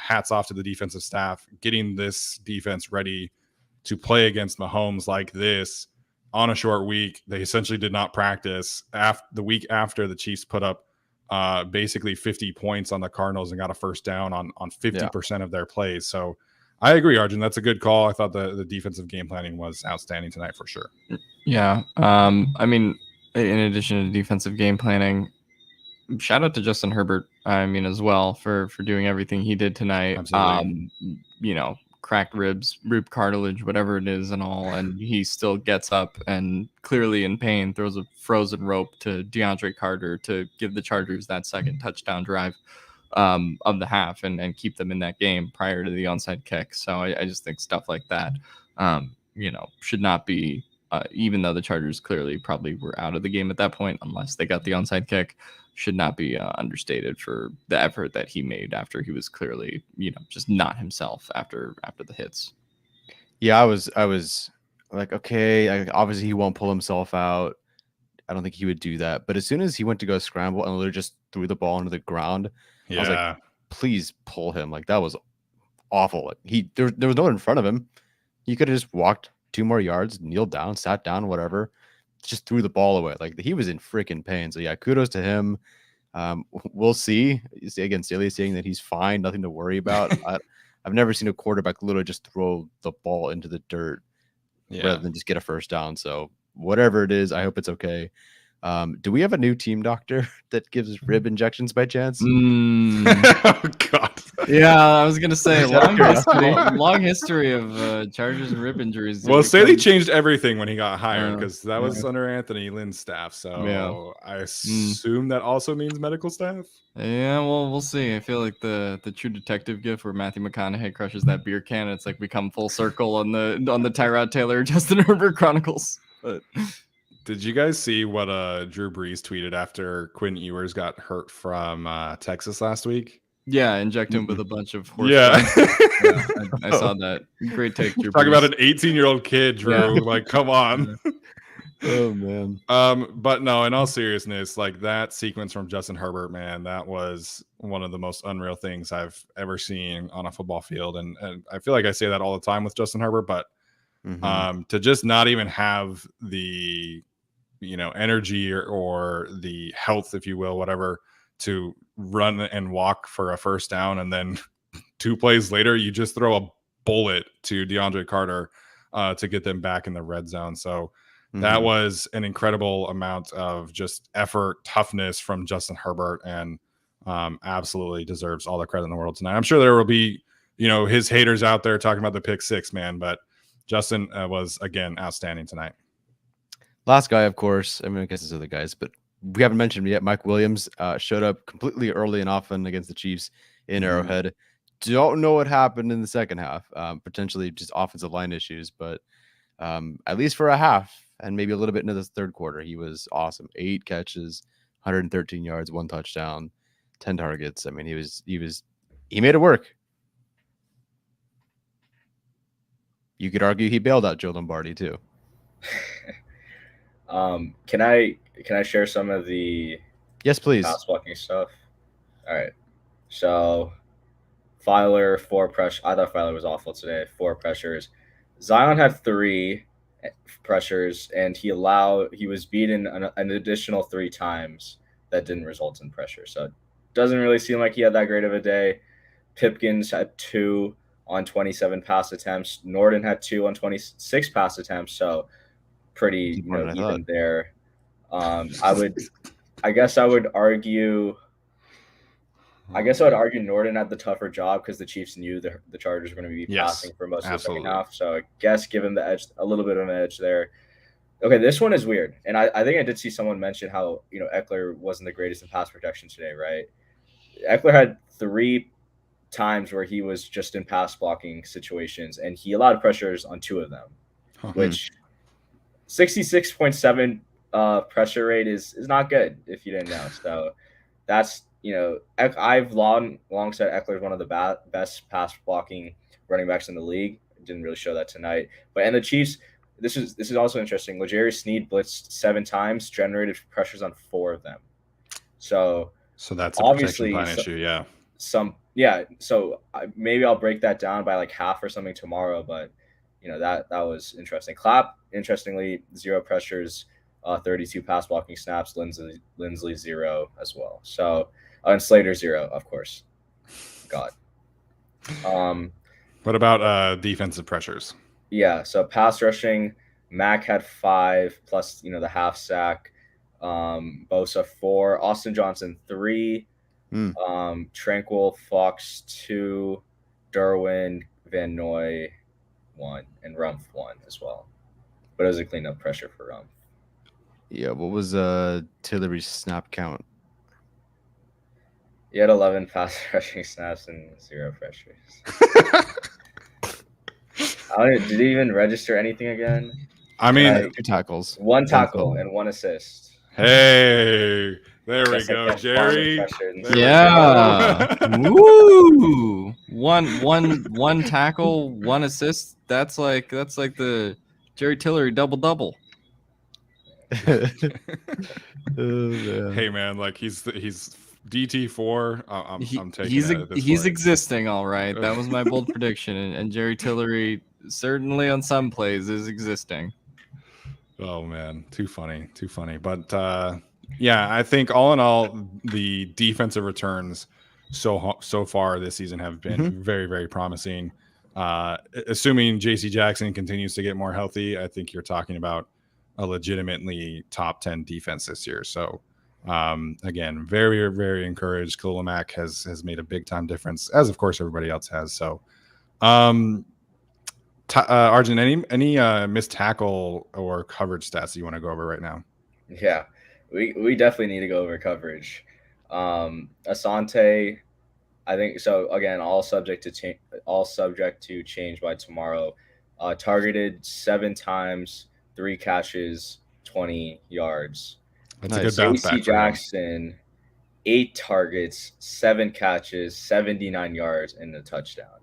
hats off to the defensive staff getting this defense ready to play against Mahomes like this on a short week. They essentially did not practice. The week after, the Chiefs put up basically 50 points on the Cardinals and got a first down on 50% of their plays. So I agree, Arjun. That's a good call. I thought the defensive game planning was outstanding tonight for sure. Yeah. I mean, in addition to defensive game planning, shout out to Justin Herbert, as well, for doing everything he did tonight. Absolutely. Cracked ribs, rib cartilage, whatever it is and all, and he still gets up and clearly in pain throws a frozen rope to DeAndre Carter to give the Chargers that second touchdown drive of the half and keep them in that game prior to the onside kick. So I just think stuff like that, should not be, even though the Chargers clearly probably were out of the game at that point, unless they got the onside kick, should not be understated for the effort that he made after he was clearly, just not himself after the hits. Yeah, I was like, okay, obviously he won't pull himself out. I don't think he would do that. But as soon as he went to go scramble and literally just threw the ball into the ground, I was like, please pull him. Like, that was awful. Like, there was no one in front of him. He could have just walked 2 more yards, kneeled down, sat down, whatever. Just threw the ball away. Like, he was in freaking pain. So yeah, kudos to him. We'll see. Again, Staley saying that he's fine, nothing to worry about. I've never seen a quarterback literally just throw the ball into the dirt rather than just get a first down. So whatever it is, I hope it's okay. Do we have a new team doctor that gives rib injections by chance? Oh God. Yeah, I was gonna say long history of Chargers and rib injuries. Well, Staley changed everything when he got hired because that was under Anthony Lynn's staff. So I assume that also means medical staff. Yeah, well, we'll see. I feel like the True Detective gif where Matthew McConaughey crushes that beer can. It's like we come full circle on the Tyrod Taylor Justin Herbert Chronicles. But did you guys see what Drew Brees tweeted after Quinn Ewers got hurt from Texas last week? Yeah, inject him with a bunch of horse. Yeah. Yeah, I saw that. Great take, Drew. Talking about an 18-year-old kid, Drew. Like, come on. Oh man. But no, in all seriousness, like that sequence from Justin Herbert, man, that was one of the most unreal things I've ever seen on a football field. And I feel like I say that all the time with Justin Herbert, but to just not even have the energy or the health, if you will, whatever, to run and walk for a first down, and then 2 plays later you just throw a bullet to DeAndre Carter to get them back in the red zone. So that was an incredible amount of just effort, toughness from Justin Herbert, and absolutely deserves all the credit in the world tonight. I'm sure there will be, his haters out there talking about the pick six, man, but Justin was, again, outstanding tonight. Last guy, of course. I mean, I guess there's other guys, but we haven't mentioned him yet. Mike Williams showed up completely early and often against the Chiefs in Arrowhead. Don't know what happened in the second half. Potentially just offensive line issues, but at least for a half and maybe a little bit into the third quarter, he was awesome. 8 catches, 113 yards, 1 touchdown, 10 targets. I mean, he made it work. You could argue he bailed out Joe Lombardi too. Can I share some of the Yes, please. pass blocking stuff? All right. So Filer 4 pressure. I thought Filer was awful today. 4 pressures. Zion had 3 pressures, and he was beaten an additional 3 times that didn't result in pressure. So it doesn't really seem like he had that great of a day. Pipkins had 2 on 27 pass attempts. Norden had 2 on 26 pass attempts. So pretty even there. I guess I would argue Norden had the tougher job because the Chiefs knew the Chargers were going to be passing for most of the second half. So I guess give him the edge, a little bit of an edge there. Okay, this one is weird. And I think I did see someone mention how, Eckler wasn't the greatest in pass protection today, right? Eckler had 3 times where he was just in pass blocking situations, and he allowed pressures on 2 of them, which 66.7 pressure rate is not good if you didn't know. So that's, I've long said Eckler is one of the best pass blocking running backs in the league. Didn't really show that tonight. And the Chiefs, this is also interesting. L'Jarius Sneed blitzed 7 times, generated pressures on 4 of them. So that's obviously a protection plan issue. So maybe I'll break that down by like half or something tomorrow. But that was interesting. Clapp, interestingly, 0 pressures, 32 pass blocking snaps. Lindsley 0 as well. So and Slater 0, of course. God. What about defensive pressures? Yeah, so pass rushing, Mac had 5 plus the half sack. Bosa 4, Austin Johnson 3, Tranquil Fox 2, Derwin Van Noy 1, and Rumpf 1 as well. But it was a cleanup pressure for Rumpf. Yeah, what was Tillery's snap count? He had 11 pass rushing snaps and 0 pressures. Did he even register anything again? I mean, 2 tackles, 1 tackle, and 1 assist. Hey, there we go, Jerry. Woo! One tackle, 1 assist. That's like the Jerry Tillery double. Hey man, like he's DT4. I'm taking he's existing, all right. That was my bold prediction, and Jerry Tillery certainly on some plays is existing. Oh man, too funny. But I think all in all, the defensive returns so far this season have been very, very promising. Assuming J.C. Jackson continues to get more healthy, I think you're talking about a legitimately top 10 defense this year. So again, very, very encouraged. Khalil Mack has made a big time difference, as of course everybody else has. So Arjun, any missed tackle or coverage stats that you want to go over right now? Yeah, we definitely need to go over coverage. Asante, I think so. Again, all subject to change by tomorrow. Targeted 7 times, 3 catches, 20 yards. That's a good bounce back. J.C. Jackson, 8 targets, 7 catches, 79 yards, and a touchdown.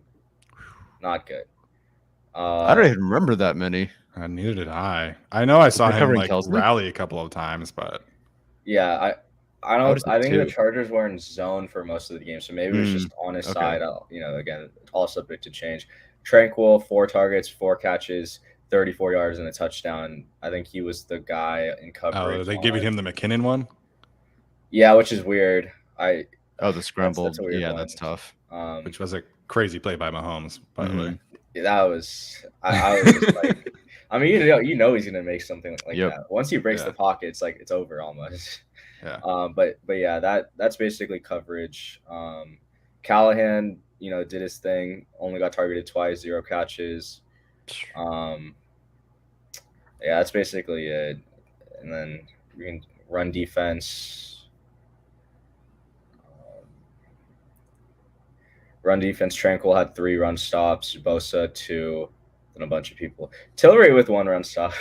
Not good. I don't even remember that many. Neither did I. I know I saw him covering like Kelsey? rally a couple of times, but Yeah, I would've don't. said I think the 2. Chargers were in zone for most of the game, so maybe it was just on his okay. side. Again, all subject to change. Tranquil, 4 targets, 4 catches, 34 yards, and a touchdown. I think he was the guy in coverage. are they giving him the McKinnon one? Yeah, which is weird. The scramble. That's a weird one. That's tough. Which was a crazy play by Mahomes, by the way. That was. I was just like, I mean, you know he's gonna make something like that. Once he breaks the pocket, it's over almost. Yeah. But yeah, that's basically coverage. Callahan, did his thing. Only got targeted twice, 0 catches. Yeah, that's basically it. And then we can run defense. Run defense, Tranquil had 3 run stops, Bosa 2, and a bunch of people. Tillery with 1 run stop.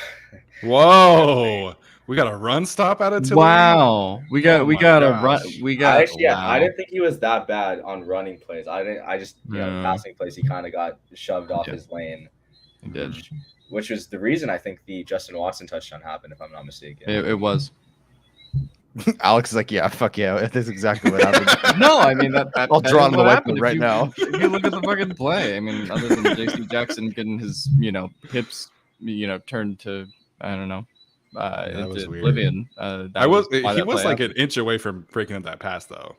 Whoa, we got a run stop out of Tillery. Wow, we got a run. I didn't think he was that bad on running plays. I just passing plays. He kind of got shoved off his lane. He did, which was the reason I think the Justin Watson touchdown happened, if I'm not mistaken. It was. Alex is like, yeah, fuck yeah, that's exactly what happened. No, I mean that I'll draw on the whiteboard right now. If you look at the fucking play, I mean, other than J.C. Jackson getting his hips turned to, I don't know, into oblivion. He was like an inch away from breaking up that pass, though.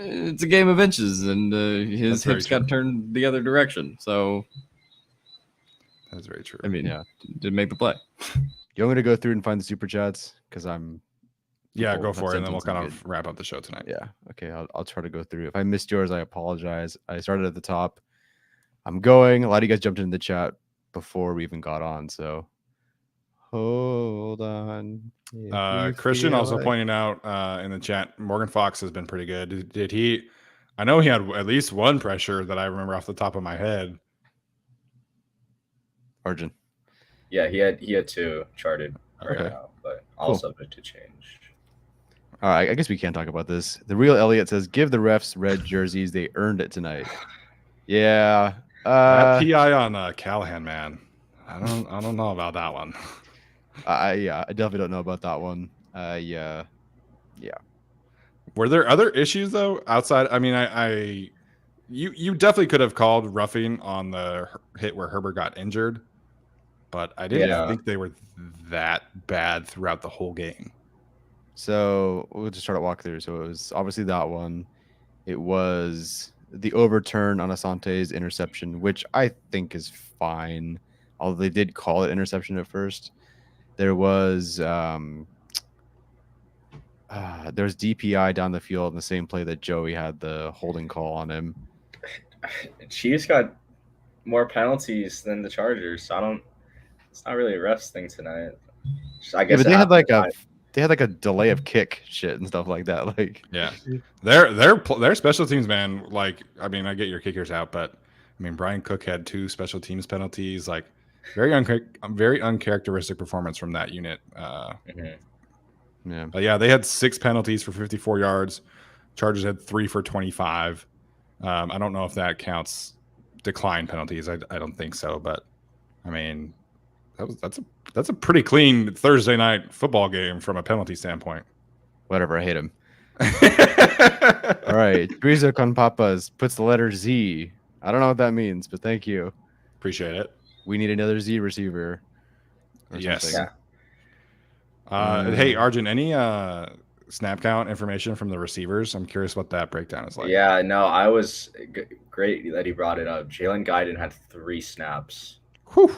It's a game of inches, and his hips got turned the other direction. So that's very true. I mean, did make the play. You want me to go through and find the super chats? Because I'm. Yeah, go for it, and then we'll kind of wrap up the show tonight. Yeah, okay, I'll try to go through. If I missed yours, I apologize. I started at the top. I'm going. A lot of you guys jumped into the chat before we even got on, so hold on. Christian also pointing out in the chat, Morgan Fox has been pretty good. Did he? I know he had at least 1 pressure that I remember off the top of my head. Arjun. Yeah, he had 2 charted right now, but all subject to change. All right, I guess we can't talk about this. The real Elliot says, "Give the refs red jerseys. They earned it tonight." Yeah. That PI on Callahan, man. I don't know about that one. I definitely don't know about that one. Yeah. Were there other issues though outside? I mean, you definitely could have called roughing on the hit where Herbert got injured, but I didn't think they were that bad throughout the whole game. So we'll just start a walkthrough. So it was obviously that one. It was the overturn on Asante's interception, which I think is fine. Although they did call it interception at first. There was there's DPI down the field in the same play that Joey had the holding call on him. Chiefs got more penalties than the Chargers. So it's not really a refs thing tonight. I guess but they had like a delay of kick shit and stuff like that. Like, yeah, their special teams, man. Like, I mean, I get your kickers out, but I mean, Brian Cook had 2 special teams penalties. Like, very uncharacteristic performance from that unit. But yeah, they had 6 penalties for 54 yards. Chargers had 3 for 25. I don't know if that counts decline penalties. I don't think so, but I mean, that's a pretty clean Thursday night football game from a penalty standpoint. Whatever, I hate him. All right, Grizo con Papas puts the letter Z. I don't know what that means, but thank you. Appreciate it. We need another Z receiver. Yes. Hey, Arjun, any snap count information from the receivers? I'm curious what that breakdown is like. Yeah, no, I was great that he brought it up. Jalen Guyton had 3 snaps. Whew.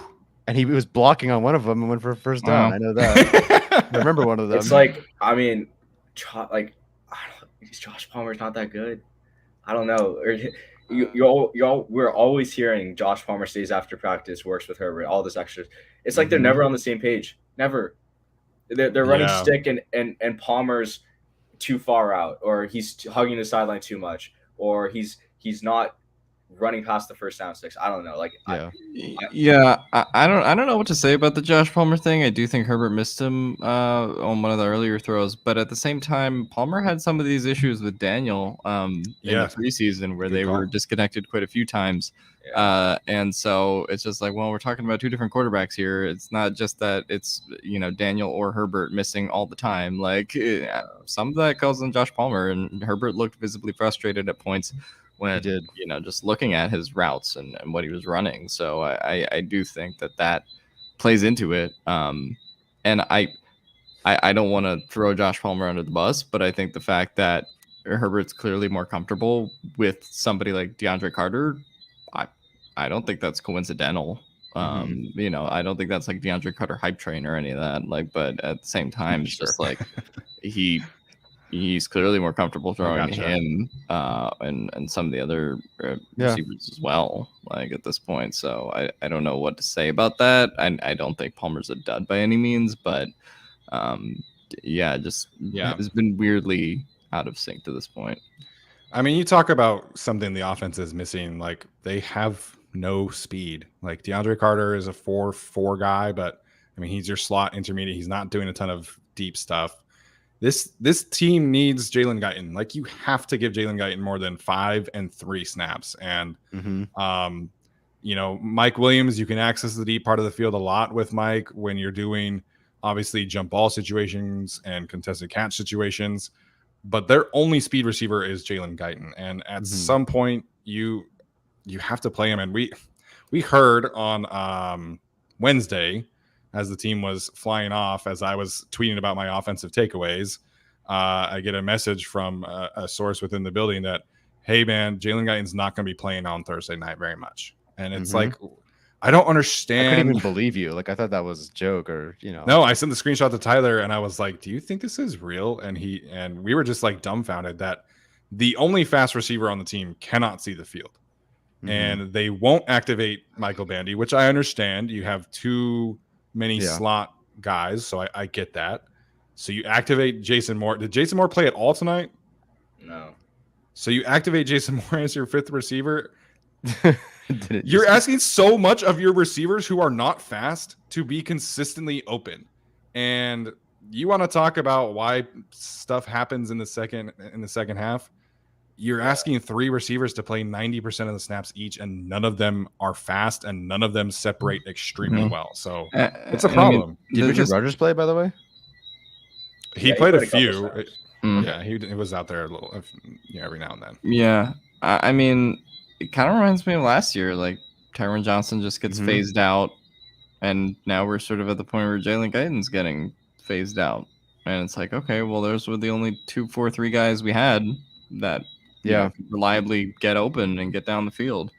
And he was blocking on one of them and went for a first down. I know that. I remember one of them. It's like, I mean, Josh Palmer's not that good. I don't know. We're always hearing Josh Palmer stays after practice, works with Herbert, all this extra. It's like they're never on the same page. Never. They're running stick and Palmer's too far out, or he's hugging the sideline too much, or he's not running past the first down sticks. I don't know. Like, I don't know what to say about the Josh Palmer thing. I do think Herbert missed him on one of the earlier throws, but at the same time, Palmer had some of these issues with Daniel in the preseason where they were disconnected quite a few times. And so it's just like, well, we're talking about two different quarterbacks here. It's not just that it's, Daniel or Herbert missing all the time. Like some of that goes on Josh Palmer, and Herbert looked visibly frustrated at points when, just looking at his routes and what he was running. So I do think that plays into it. And I don't want to throw Josh Palmer under the bus, but I think the fact that Herbert's clearly more comfortable with somebody like DeAndre Carter, I don't think that's coincidental. I don't think that's like DeAndre Carter hype train or any of that. Like, but at the same time, it's just like he's clearly more comfortable throwing him and some of the other receivers as well. Like at this point, so I don't know what to say about that. I don't think Palmer's a dud by any means, but it's been weirdly out of sync to this point. I mean, you talk about something the offense is missing. Like they have no speed. Like DeAndre Carter is a 4-4 guy, but I mean, he's your slot intermediate. He's not doing a ton of deep stuff. This team needs Jalen Guyton. Like you have to give Jalen Guyton more than 5 and 3 snaps. And Mike Williams, you can access the deep part of the field a lot with Mike when you're doing obviously jump ball situations and contested catch situations. But their only speed receiver is Jalen Guyton. And at some point you have to play him. And we heard on Wednesday, as the team was flying off, as I was tweeting about my offensive takeaways, I get a message from a source within the building that, hey, man, Jalen Guyton's not going to be playing on Thursday night very much. And it's like, I don't understand. I couldn't even believe you. Like, I thought that was a joke or, No, I sent the screenshot to Tyler and I was like, do you think this is real? And we were just like dumbfounded that the only fast receiver on the team cannot see the field. And they won't activate Michael Bandy, which I understand. You have too many slot guys, so I get that. So you activate Jason Moore. Did Jason Moore play at all tonight? No. So you activate Jason Moore as your 5th receiver. You're asking so much of your receivers who are not fast to be consistently open. And you want to talk about why stuff happens in the second half? You're asking 3 receivers to play 90% of the snaps each, and none of them are fast, and none of them separate extremely well. So it's a problem. Did Richard Rodgers play, by the way? He played a few. Yeah, he was out there a little, every now and then. Yeah, I mean, it kind of reminds me of last year. Like Tyron Johnson just gets phased out, and now we're sort of at the point where Jalen Guyton's getting phased out, and it's like, okay, well, those were the only 2-4-3 guys we had that reliably get open and get down the field.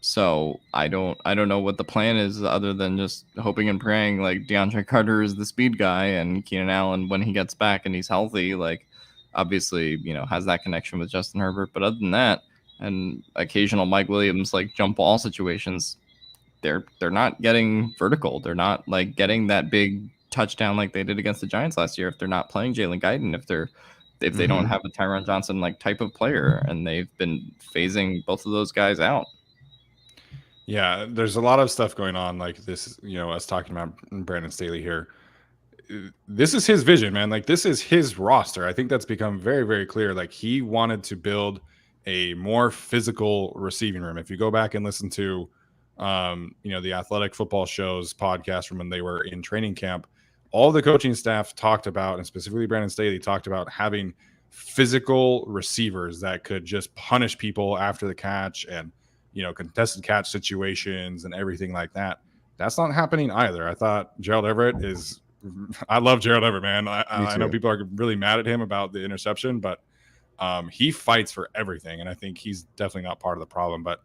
So I don't know what the plan is other than just hoping and praying like DeAndre Carter is the speed guy and Keenan Allen, when he gets back and he's healthy, like obviously, has that connection with Justin Herbert. But other than that, and occasional Mike Williams like jump ball situations, they're not getting vertical. They're not like getting that big touchdown like they did against the Giants last year if they're not playing Jalen Guyton, if they don't have a Tyron Johnson like type of player, and they've been phasing both of those guys out. Yeah, there's a lot of stuff going on like this, us talking about Brandon Staley here. This is his vision, man. Like this is his roster. I think that's become very, very clear. Like he wanted to build a more physical receiving room. If you go back and listen to, the Athletic Football Show's podcast from when they were in training camp, all the coaching staff talked about, and specifically Brandon Staley talked about having physical receivers that could just punish people after the catch and, contested catch situations and everything like that. That's not happening either. I thought Gerald Everett I love Gerald Everett, man. I know people are really mad at him about the interception, but he fights for everything. And I think he's definitely not part of the problem. But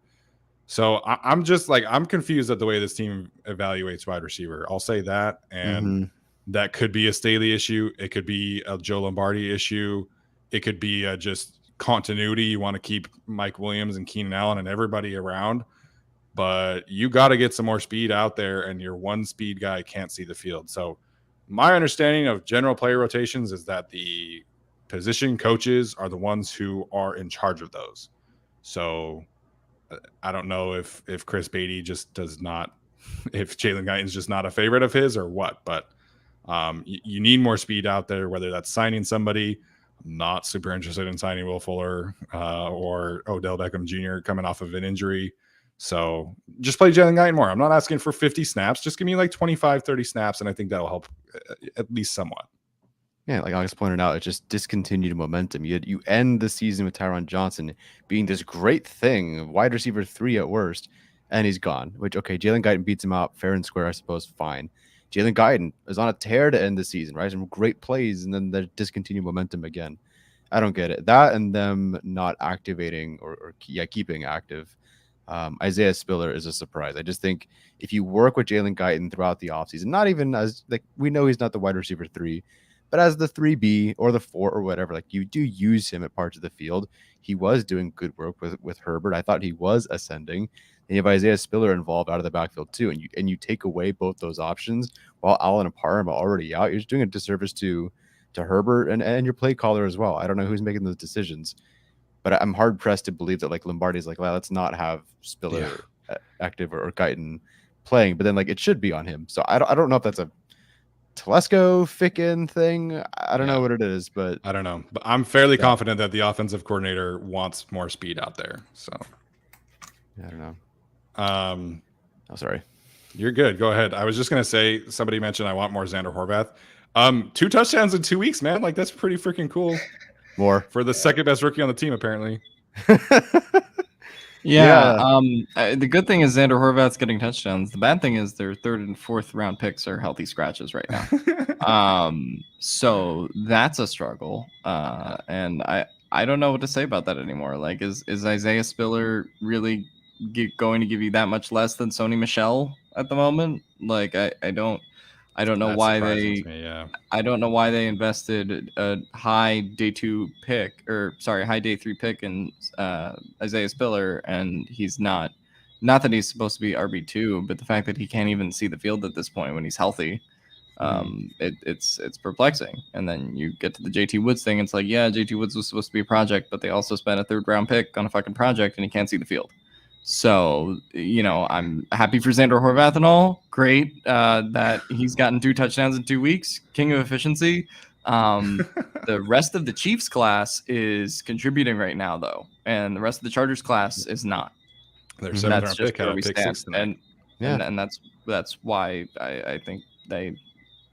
so I'm just like, I'm confused at the way this team evaluates wide receiver. I'll say that. And that could be a Staley issue. It could be a Joe Lombardi issue. It could be just continuity. You want to keep Mike Williams and Keenan Allen and everybody around, but you got to get some more speed out there, and your one speed guy can't see the field. So my understanding of general player rotations is that the position coaches are the ones who are in charge of those. So I don't know if Chris Beatty just does not, if Jalen Guyton's just not a favorite of his or what, but you need more speed out there, whether that's signing somebody. I'm not super interested in signing Will Fuller or Odell Beckham Jr. coming off of an injury. So just play Jalen Guyton more. I'm not asking for 50 snaps. Just give me like 25, 30 snaps, and I think that'll help at least somewhat. Yeah, like Alex pointed out, it just discontinued momentum. You end the season with Tyron Johnson being this great thing, wide receiver 3 at worst, and he's gone. Which, okay, Jalen Guyton beats him out fair and square, I suppose, fine. Jalen Guyton is on a tear to end the season, right? Some great plays, and then they discontinue momentum again. I don't get it. That and them not activating or keeping active. Isaiah Spiller is a surprise. I just think if you work with Jalen Guyton throughout the offseason, not even as, like, we know he's not the wide receiver 3, but as the 3B or the 4 or whatever, like, you do use him at parts of the field. He was doing good work with Herbert. I thought he was ascending. And you have Isaiah Spiller involved out of the backfield too, and you take away both those options while Allen and Parham are already out. You're just doing a disservice to Herbert and your play caller as well. I don't know who's making those decisions, but I'm hard pressed to believe that like Lombardi's like, well, let's not have Spiller active or Guyton playing, but then like it should be on him. So I don't know if that's a Telesco Ficken thing. I don't know what it is, but I don't know. But I'm fairly confident that the offensive coordinator wants more speed out there. So I don't know. Oh, sorry. You're good. Go ahead. I was just gonna say, somebody mentioned I want more Xander Horvath. 2 touchdowns in 2 weeks, man. Like, that's pretty freaking cool. More for the second best rookie on the team, apparently. The good thing is Xander Horvath's getting touchdowns. The bad thing is their 3rd and 4th round picks are healthy scratches right now. So that's a struggle. And I don't know what to say about that anymore. Like, is Isaiah Spiller really going to give you that much less than Sony Michel at the moment? Like, I don't know why I don't know why they invested a high day 3 pick in Isaiah Spiller, and he's not that he's supposed to be RB2, but the fact that he can't even see the field at this point when he's healthy, it's perplexing. And then you get to the JT Woods thing. It's like, yeah, JT Woods was supposed to be a project, but they also spent a 3rd round pick on a fucking project, and he can't see the field. So, I'm happy for Xander Horvath and all. Great that he's gotten 2 touchdowns in 2 weeks. King of efficiency. The rest of the Chiefs class is contributing right now, though, and the rest of the Chargers class is not. Their 7th round pick had a pick 6 tonight. And that's why I think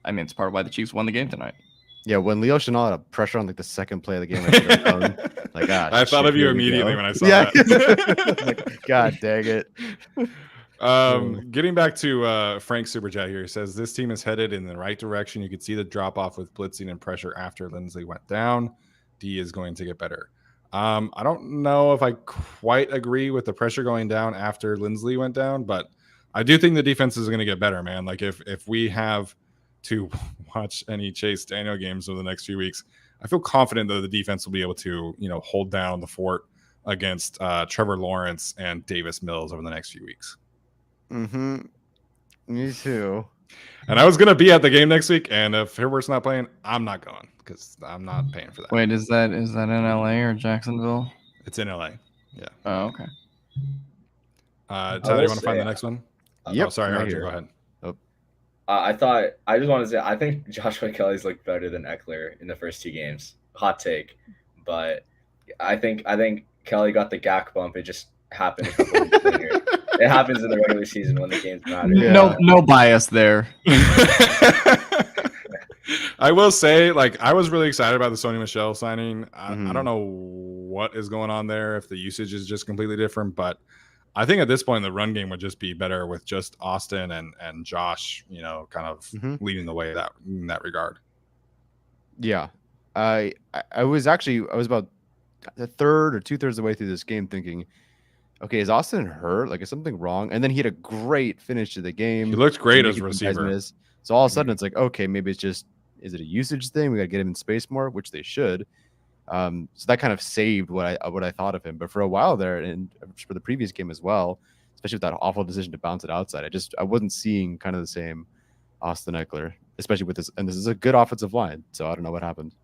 it's part of why the Chiefs won the game tonight. Yeah, when Leo Chenal had a pressure on like the 2nd play of the game, I thought of you immediately when I saw that. Like, God dang it. Getting back to Frank Superchat here, he says this team is headed in the right direction. You could see the drop off with blitzing and pressure after Lindsley went down. D is going to get better. I don't know if I quite agree with the pressure going down after Lindsley went down, but I do think the defense is going to get better, man. Like, if we have to watch any Chase Daniel games over the next few weeks, I feel confident that the defense will be able to, hold down the fort against Trevor Lawrence and Davis Mills over the next few weeks. Me too. And I was going to be at the game next week, and if Herbert's not playing, I'm not going because I'm not paying for that. Wait, is that in LA or Jacksonville? It's in LA. Yeah. Oh, okay. Tyler, you want to find the next one? Yep. Oh, sorry, Archie, go ahead. I just want to say, I think Joshua Kelly's looked better than Eckler in the first 2 games. Hot take, but I think Kelly got the GAC bump. It just happened a couple weeks later. It happens in the regular season when the games matter. Yeah. No bias there. I will say, like, I was really excited about the Sony Michel signing. I don't know what is going on there, if the usage is just completely different, but I think at this point the run game would just be better with just Austin and Josh, kind of leading the way in that regard. Yeah, I was about a third or 2/3 of the way through this game thinking, okay, is Austin hurt? Like, is something wrong? And then he had a great finish to the game. He looked great as a receiver. So all of a sudden it's like, okay, maybe it's just, is it a usage thing? We got to get him in space more, which they should. So that kind of saved what I thought of him. But for a while there, and for the previous game as well, especially with that awful decision to bounce it outside, I wasn't seeing kind of the same Austin Eckler, especially with this. And this is a good offensive line, so I don't know what happened.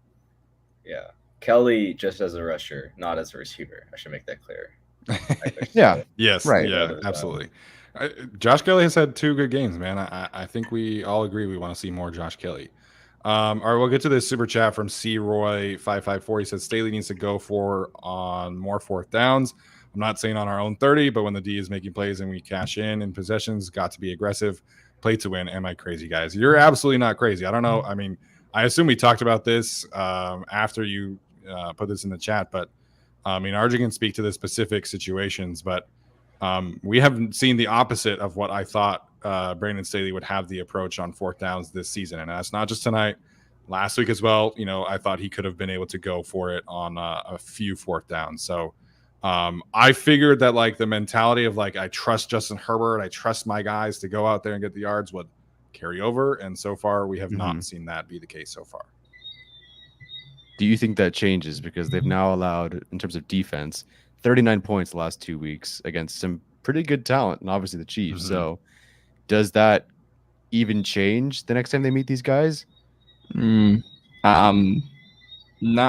Yeah, Kelly just as a rusher, not as a receiver. I should make that clear. Yeah. Yes. Right. Yeah. Absolutely. Josh Kelly has had 2 good games, man. I think we all agree we want to see more Josh Kelly. All right, we'll get to this super chat from C Roy 554. He says Staley needs to go for on more 4th downs. I'm not saying on our own 30, but when the D is making plays and we cash in possessions, got to be aggressive, play to win. Am I crazy, guys? You're absolutely not crazy. I don't know. I mean, I assume we talked about this after you put this in the chat, but I mean, RJ can speak to the specific situations, but we haven't seen the opposite of what I thought Brandon Staley would have the approach on 4th downs this season. And that's not just tonight, last week as well. You know, I thought he could have been able to go for it on a few 4th downs. So I figured that like the mentality of like, I trust Justin Herbert, I trust my guys to go out there and get the yards would carry over. And so far, we have not seen that be the case so far. Do you think that changes because they've now allowed, in terms of defense, 39 points the last 2 weeks against some pretty good talent, and obviously the Chiefs. So does that even change the next time they meet these guys? Not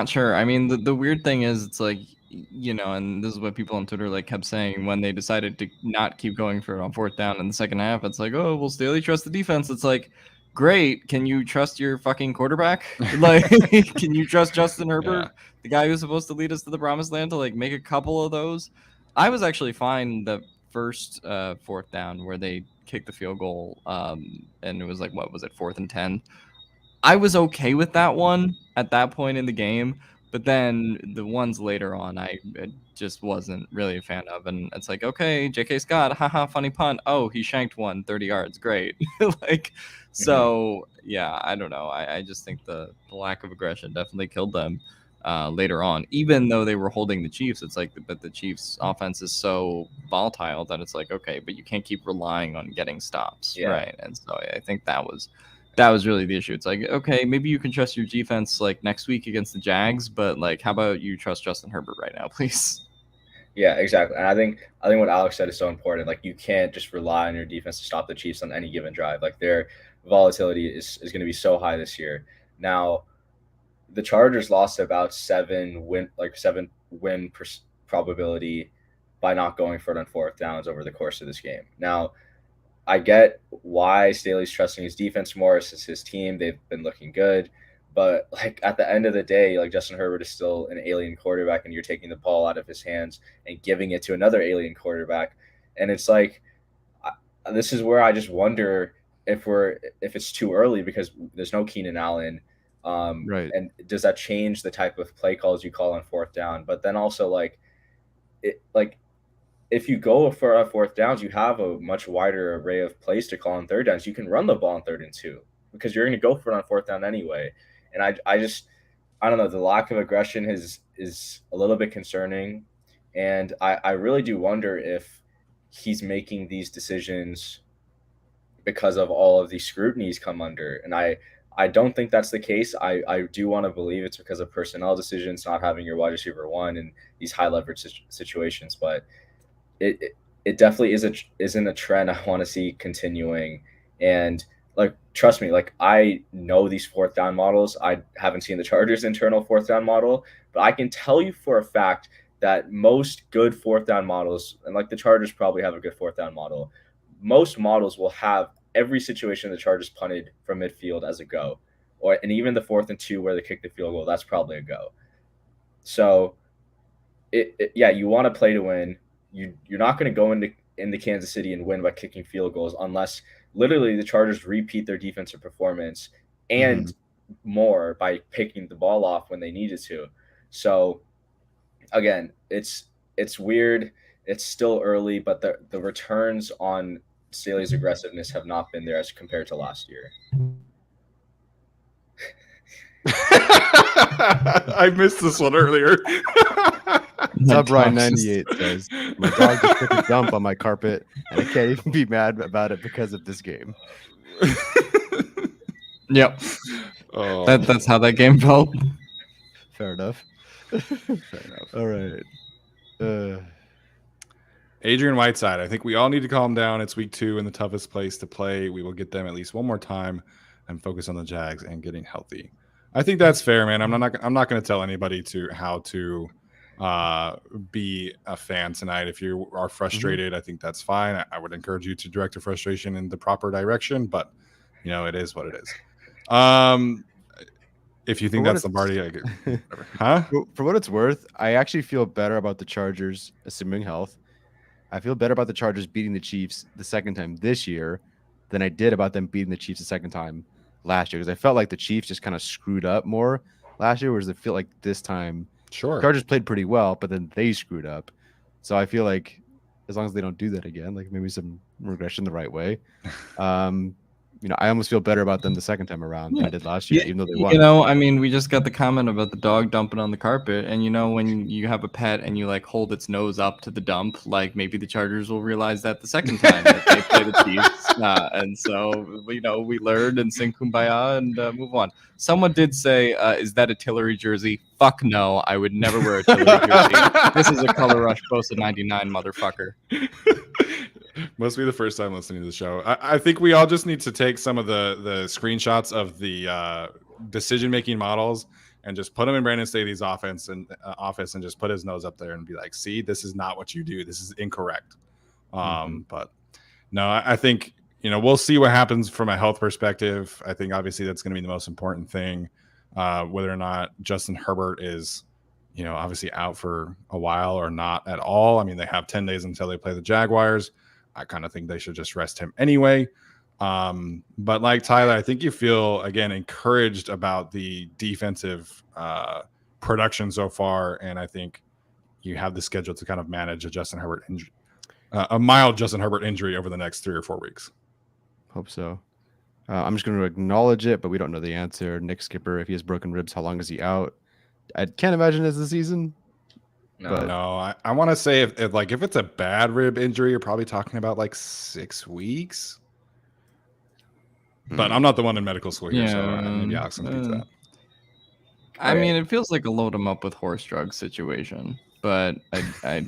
sure. I mean, the weird thing is, it's like, you know, and this is what people on Twitter like kept saying when they decided to not keep going for it on 4th down in the second half. It's like, oh, well, Staley trust the defense. It's like, great. Can you trust your fucking quarterback? Like, can you trust Justin Herbert, the guy who's supposed to lead us to the promised land, to like make a couple of those? I was actually fine the first 4th down where they kicked the field goal, and it was like, what was it, 4th and 10? I was okay with that one at that point in the game, but then the ones later on, I just wasn't really a fan of. And it's like, okay, J.K. Scott, haha, funny punt. Oh, he shanked one, 30 yards, great. Like, so yeah, I don't know. I just think the lack of aggression definitely killed them later on. Even though they were holding the Chiefs, it's like, but the Chiefs' offense is so volatile that it's like, okay, but you can't keep relying on getting stops, right? And so I think that was really the issue. It's like, okay, maybe you can trust your defense like next week against the Jags, but like, how about you trust Justin Herbert right now, please? Yeah, exactly. And I think what Alex said is so important. Like, you can't just rely on your defense to stop the Chiefs on any given drive. Like, their volatility is going to be so high this year. Now, the Chargers lost about 7 win probability by not going for it on 4th downs over the course of this game. Now, I get why Staley's trusting his defense more. It's his team. They've been looking good. But like, at the end of the day, like, Justin Herbert is still an alien quarterback, and you're taking the ball out of his hands and giving it to another alien quarterback. And it's like, this is where I just wonder if it's too early because there's no Keenan Allen. Right. And does that change the type of play calls you call on 4th down? But then also, if you go for a 4th downs, you have a much wider array of plays to call on 3rd downs. You can run the ball on 3rd and 2 because you're going to go for it on 4th down anyway. And I don't know. The lack of aggression is a little bit concerning. And I really do wonder if he's making these decisions because of all of these scrutinies come under. And I don't think that's the case. I do want to believe it's because of personnel decisions, not having your wide receiver 1 in these high leverage situations. But it definitely isn't a trend I want to see continuing. And like, trust me, like, I know these 4th down models. I haven't seen the Chargers' internal 4th down model, but I can tell you for a fact that most good 4th down models, and like the Chargers probably have a good 4th down model, most models will have every situation the Chargers punted from midfield as a go, and even the 4th and 2 where they kick the field goal, that's probably a go. So you want to play to win. You're not going to go into Kansas City and win by kicking field goals unless literally the Chargers repeat their defensive performance and more by picking the ball off when they needed to. So again, it's weird. It's still early, but the returns on Staley's aggressiveness have not been there as compared to last year. I missed this one earlier. Brian 98 says, my dog just took a dump on my carpet, and I can't even be mad about it because of this game. Yep. Oh. That's how that game felt. Fair enough. All right. Adrian Whiteside, I think we all need to calm down. It's week 2 and the toughest place to play. We will get them at least one more time and focus on the Jags and getting healthy. I think that's fair, man. I'm not going to tell anybody how to be a fan tonight. If you are frustrated, I think that's fine. I would encourage you to direct your frustration in the proper direction, but it is what it is. If you think that's Lombardi, whatever. Huh? For what it's worth, I actually feel better about the Chargers, assuming health. I feel better about the Chargers beating the Chiefs the second time this year than I did about them beating the Chiefs the second time last year, because I felt like the Chiefs just kind of screwed up more last year, whereas I feel like this time Chargers played pretty well, but then they screwed up. So I feel like as long as they don't do that again, like maybe some regression the right way, I almost feel better about them the second time around than I did last year, even though they won. I mean, we just got the comment about the dog dumping on the carpet, and when you have a pet and you like hold its nose up to the dump, like maybe the Chargers will realize that the second time that they play the Chiefs, and so we learned and sing kumbaya and move on. Someone did say, "Is that a Tillery jersey?" Fuck no, I would never wear a Tillery jersey. This is a Color Rush Post of '99, motherfucker. Must be the first time listening to the show. I think we all just need to take some of the screenshots of the decision-making models and just put them in Brandon Staley's office and just put his nose up there and be like, see, this is not what you do. This is incorrect. But no, I think, we'll see what happens from a health perspective. I think obviously that's going to be the most important thing, whether or not Justin Herbert is, obviously out for a while or not at all. I mean, they have 10 days until they play the Jaguars. I kind of think they should just rest him anyway. But like Tyler, I think you feel, again, encouraged about the defensive production so far. And I think you have the schedule to kind of manage a Justin Herbert injury, a mild Justin Herbert injury over the next 3 or 4 weeks. Hope so. I'm just going to acknowledge it, but we don't know the answer. Nick Skipper, if he has broken ribs, how long is he out? I can't imagine it's the season. No, I want to say if it's a bad rib injury, you're probably talking about like 6 weeks. But I'm not the one in medical school here, so maybe Alex can speak to that. I mean, it feels like a load them up with horse drug situation, but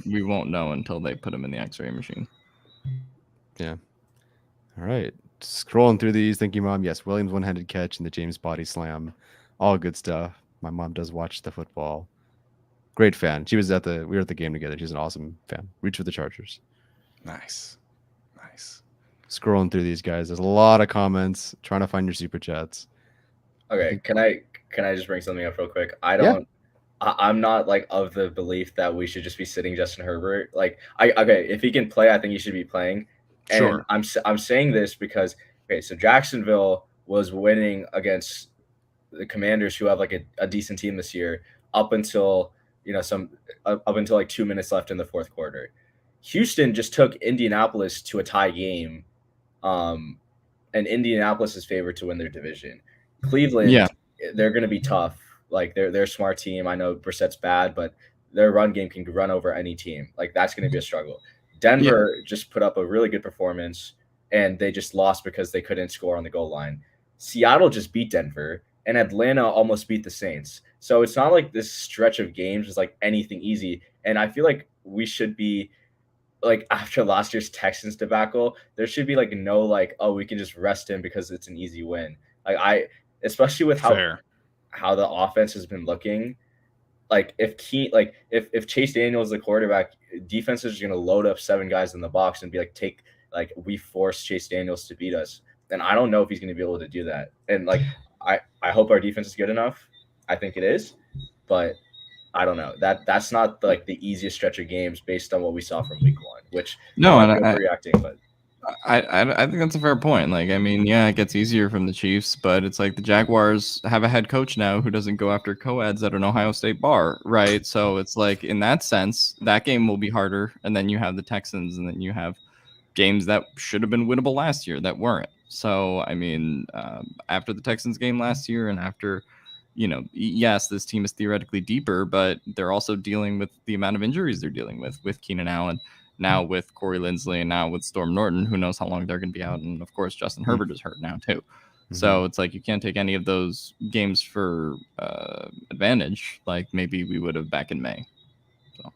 we won't know until they put him in the X-ray machine. Yeah. All right. Scrolling through these, thank you, Mom. Yes, Williams one-handed catch and the James body slam, all good stuff. My mom does watch the football. Great fan. We were at the game together. She's an awesome fan. Reach for the Chargers. Nice. Scrolling through these guys. There's a lot of comments. Trying to find your super chats. Okay, can I just bring something up real quick? I'm not like of the belief that we should just be sitting Justin Herbert. Like, if he can play, I think he should be playing. And sure. I'm saying this because so Jacksonville was winning against the Commanders, who have like a decent team this year, up until like 2 minutes left in the fourth quarter. Houston just took Indianapolis to a tie game, and Indianapolis is favored to win their division. Cleveland, they're going to be tough. Like they're a smart team. I know Brissett's bad, but their run game can run over any team. Like that's going to be a struggle. Denver just put up a really good performance, and they just lost because they couldn't score on the goal line. Seattle just beat Denver, and Atlanta almost beat the Saints. So it's not like this stretch of games is like anything easy. And I feel like we should be like, after last year's Texans debacle, there should be like no like, oh, we can just rest him because it's an easy win. Like especially with how the offense has been looking. Like if Chase Daniel is the quarterback, defenses are going to load up 7 guys in the box and be like, we forced Chase Daniels to beat us. And I don't know if he's going to be able to do that. And like, I hope our defense is good enough. I think it is, but I don't know. That's not like the easiest stretch of games based on what we saw from week 1, which I'm reacting, but I think that's a fair point. Like, I mean, it gets easier from the Chiefs, but it's like the Jaguars have a head coach now who doesn't go after co-eds at an Ohio State bar, right? So it's like, in that sense, that game will be harder. And then you have the Texans, and then you have games that should have been winnable last year that weren't. So, I mean, after the Texans game last year, and after, yes, this team is theoretically deeper, but they're also dealing with the amount of injuries they're dealing with Keenan Allen, now with Corey Linsley, and now with Storm Norton. Who knows how long they're going to be out. And of course, Justin Herbert is hurt now too. So it's like, you can't take any of those games for advantage like maybe we would have back in May. So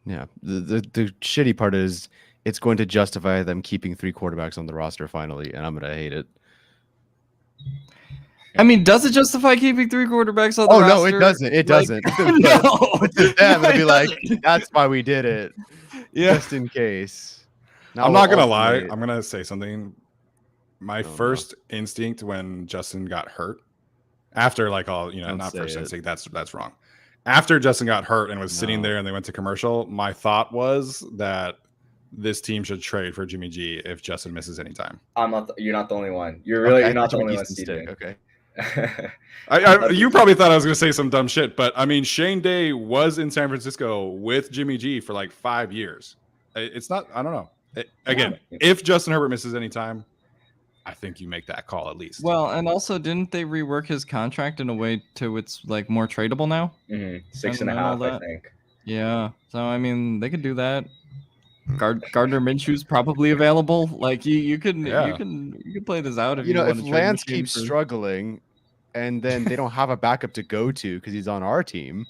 yeah, the shitty part is it's going to justify them keeping 3 quarterbacks on the roster finally, and I'm going to hate it. I mean, does it justify keeping 3 quarterbacks on the roster? No, it doesn't. It doesn't. No. But to them, it'd be like, that's why we did it. Yeah. Just in case. Now I'm not we'll gonna lie. alternate. I'm gonna say something. My first instinct when Justin got hurt, after like all Don't not say first it. instinct. That's wrong. After Justin got hurt and was sitting there and they went to commercial, my thought was that this team should trade for Jimmy G if Justin misses any time. You're not the only one. You're Okay, not the you only mean one, Easton Steven. Stick. Okay. You probably thought I was going to say some dumb shit, but I mean, Shane Day was in San Francisco with Jimmy G for like 5 years. It's not, I don't know. Again, if Justin Herbert misses any time, I think you make that call at least. Well, and also, didn't they rework his contract in a way to it's like more tradable now? 6.5, I think. Yeah. So I mean, they could do that. Gardner Minshew's probably available. Like you can play this out if you want if to trade Lance Machine keeps for- struggling, and then they don't have a backup to go to because he's on our team,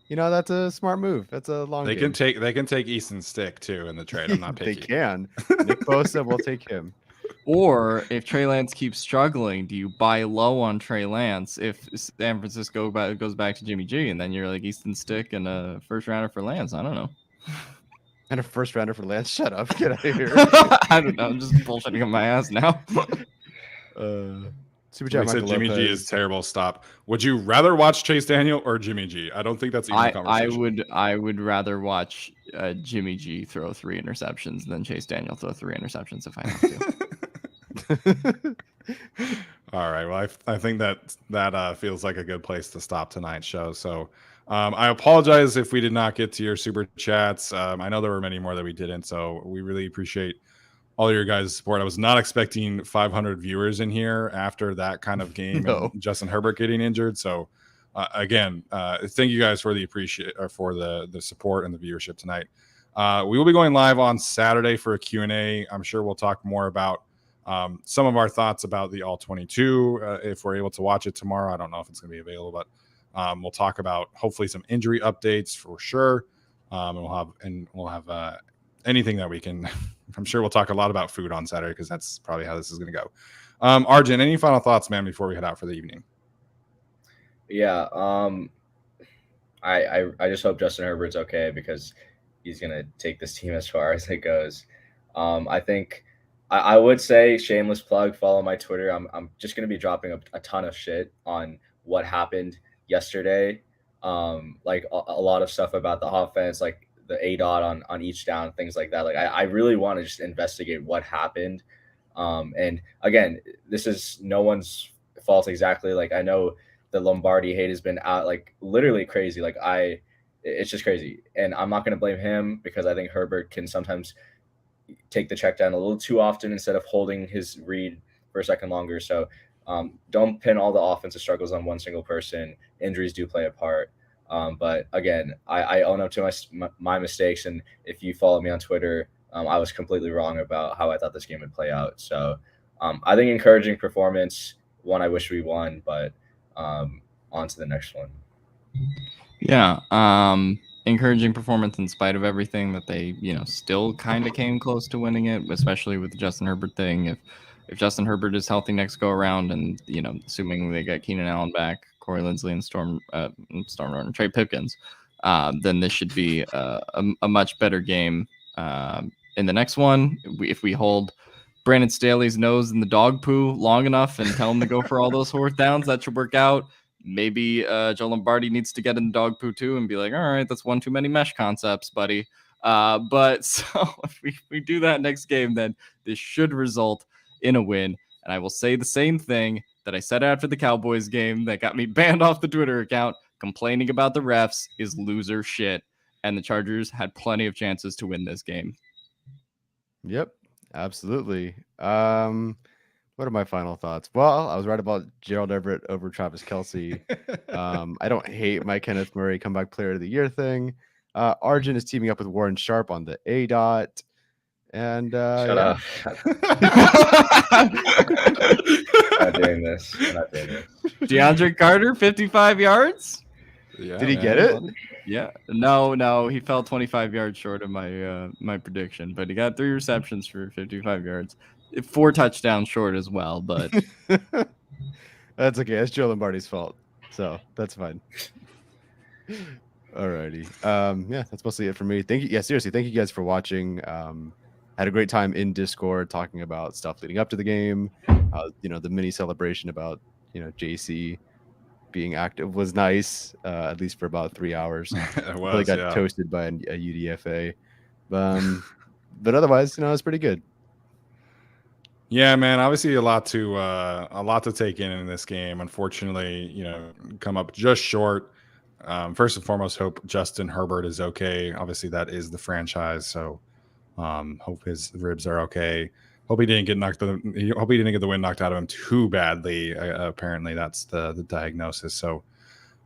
that's a smart move. That's a long. They game. can take Easton Stick too in the trade. I'm not picky. They can. Nick Bosa will take him. Or if Trey Lance keeps struggling, do you buy low on Trey Lance if San Francisco goes back to Jimmy G, and then you're like Easton Stick and a first rounder for Lance? I don't know. And a first rounder for Lance. Shut up. Get out of here. I don't know. I'm just bullshitting on my ass now. Super chat. Said Michael Jimmy G Lopez. is terrible. Stop. Would you rather watch Chase Daniel or Jimmy G? I don't think that's even a conversation. I would rather watch Jimmy G throw 3 interceptions than Chase Daniel throw 3 interceptions if I have to. All right. Well, I think that feels like a good place to stop tonight's show. So I apologize if we did not get to your super chats. I know there were many more that we didn't. So we really appreciate all your guys' support. I was not expecting 500 viewers in here after that kind of game and Justin Herbert getting injured. So again, thank you guys for the support and the viewership tonight. We will be going live on Saturday for a Q&A. I'm sure we'll talk more about some of our thoughts about the All-22 if we're able to watch it tomorrow. I don't know if it's going to be available, but we'll talk about hopefully some injury updates for sure. And we'll have anything that we can. I'm sure we'll talk a lot about food on Saturday because that's probably how this is going to go. Arjun, any final thoughts, man, before we head out for the evening? Yeah. I just hope Justin Herbert's okay because he's going to take this team as far as it goes. I think I would say, shameless plug, follow my Twitter. I'm just going to be dropping a ton of shit on what happened yesterday. Like a lot of stuff about the offense, like the ADOT on each down, things like that. Like I really want to just investigate what happened. And again, this is no one's fault exactly. Like I know the Lombardi hate has been out like literally crazy. Like it's just crazy. And I'm not going to blame him because I think Herbert can sometimes take the check down a little too often instead of holding his read for a second longer. So don't pin all the offensive struggles on one single person. Injuries do play a part. But again, I own up to my mistakes. And if you follow me on Twitter, I was completely wrong about how I thought this game would play out. So I think encouraging performance, one I wish we won, but on to the next one. Yeah. Encouraging performance in spite of everything that they, still kind of came close to winning it, especially with the Justin Herbert thing. If Justin Herbert is healthy next go around and, assuming they get Keenan Allen back, Corey Linsley and Storm Runner, Trey Pipkins, then this should be a much better game in the next one. If we hold Brandon Staley's nose in the dog poo long enough and tell him to go for all those fourth downs, that should work out. Maybe Joe Lombardi needs to get in the dog poo too and be like, all right, that's one too many mesh concepts, buddy. But so if we do that next game, then this should result in a win. And I will say the same thing that I said after the Cowboys game that got me banned off the Twitter account. Complaining about the refs is loser shit. And the Chargers had plenty of chances to win this game. Yep, absolutely. What are my final thoughts? Well, I was right about Gerald Everett over Travis Kelce. I don't hate my Kenneth Murray comeback player of the year thing. Arjun is teaming up with Warren Sharp on the ADOT. And Shut up. Not doing this. DeAndre Carter, 55 yards. Yeah, did he get it? Yeah. No. He fell 25 yards short of my prediction, but he got 3 receptions for 55 yards. 4 touchdowns short as well, but That's okay. That's Joe Lombardi's fault. So that's fine. Alrighty. Yeah, that's mostly it for me. Thank you. Yeah, seriously, thank you guys for watching. Had a great time in Discord talking about stuff leading up to the game. The mini celebration about JC being active was nice, at least for about 3 hours. It Really was, got yeah. toasted by a UDFA. But otherwise, it's pretty good. Yeah, man. Obviously, a lot to take in this game. Unfortunately, come up just short. First and foremost, hope Justin Herbert is okay. Obviously, that is the franchise. So, hope his ribs are okay. Hope he didn't get hope he didn't get the wind knocked out of him too badly. Apparently, that's the diagnosis. So,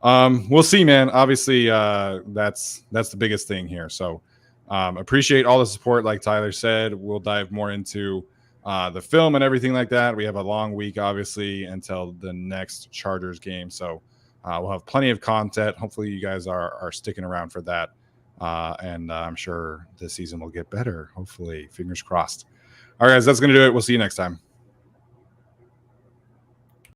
we'll see, man. Obviously, that's the biggest thing here. So, appreciate all the support. Like Tyler said, we'll dive more into the film and everything like that. We have a long week, obviously, until the next Chargers game. So we'll have plenty of content. Hopefully, you guys are sticking around for that. And I'm sure the season will get better. Hopefully, fingers crossed. All right, guys, that's going to do it. We'll see you next time.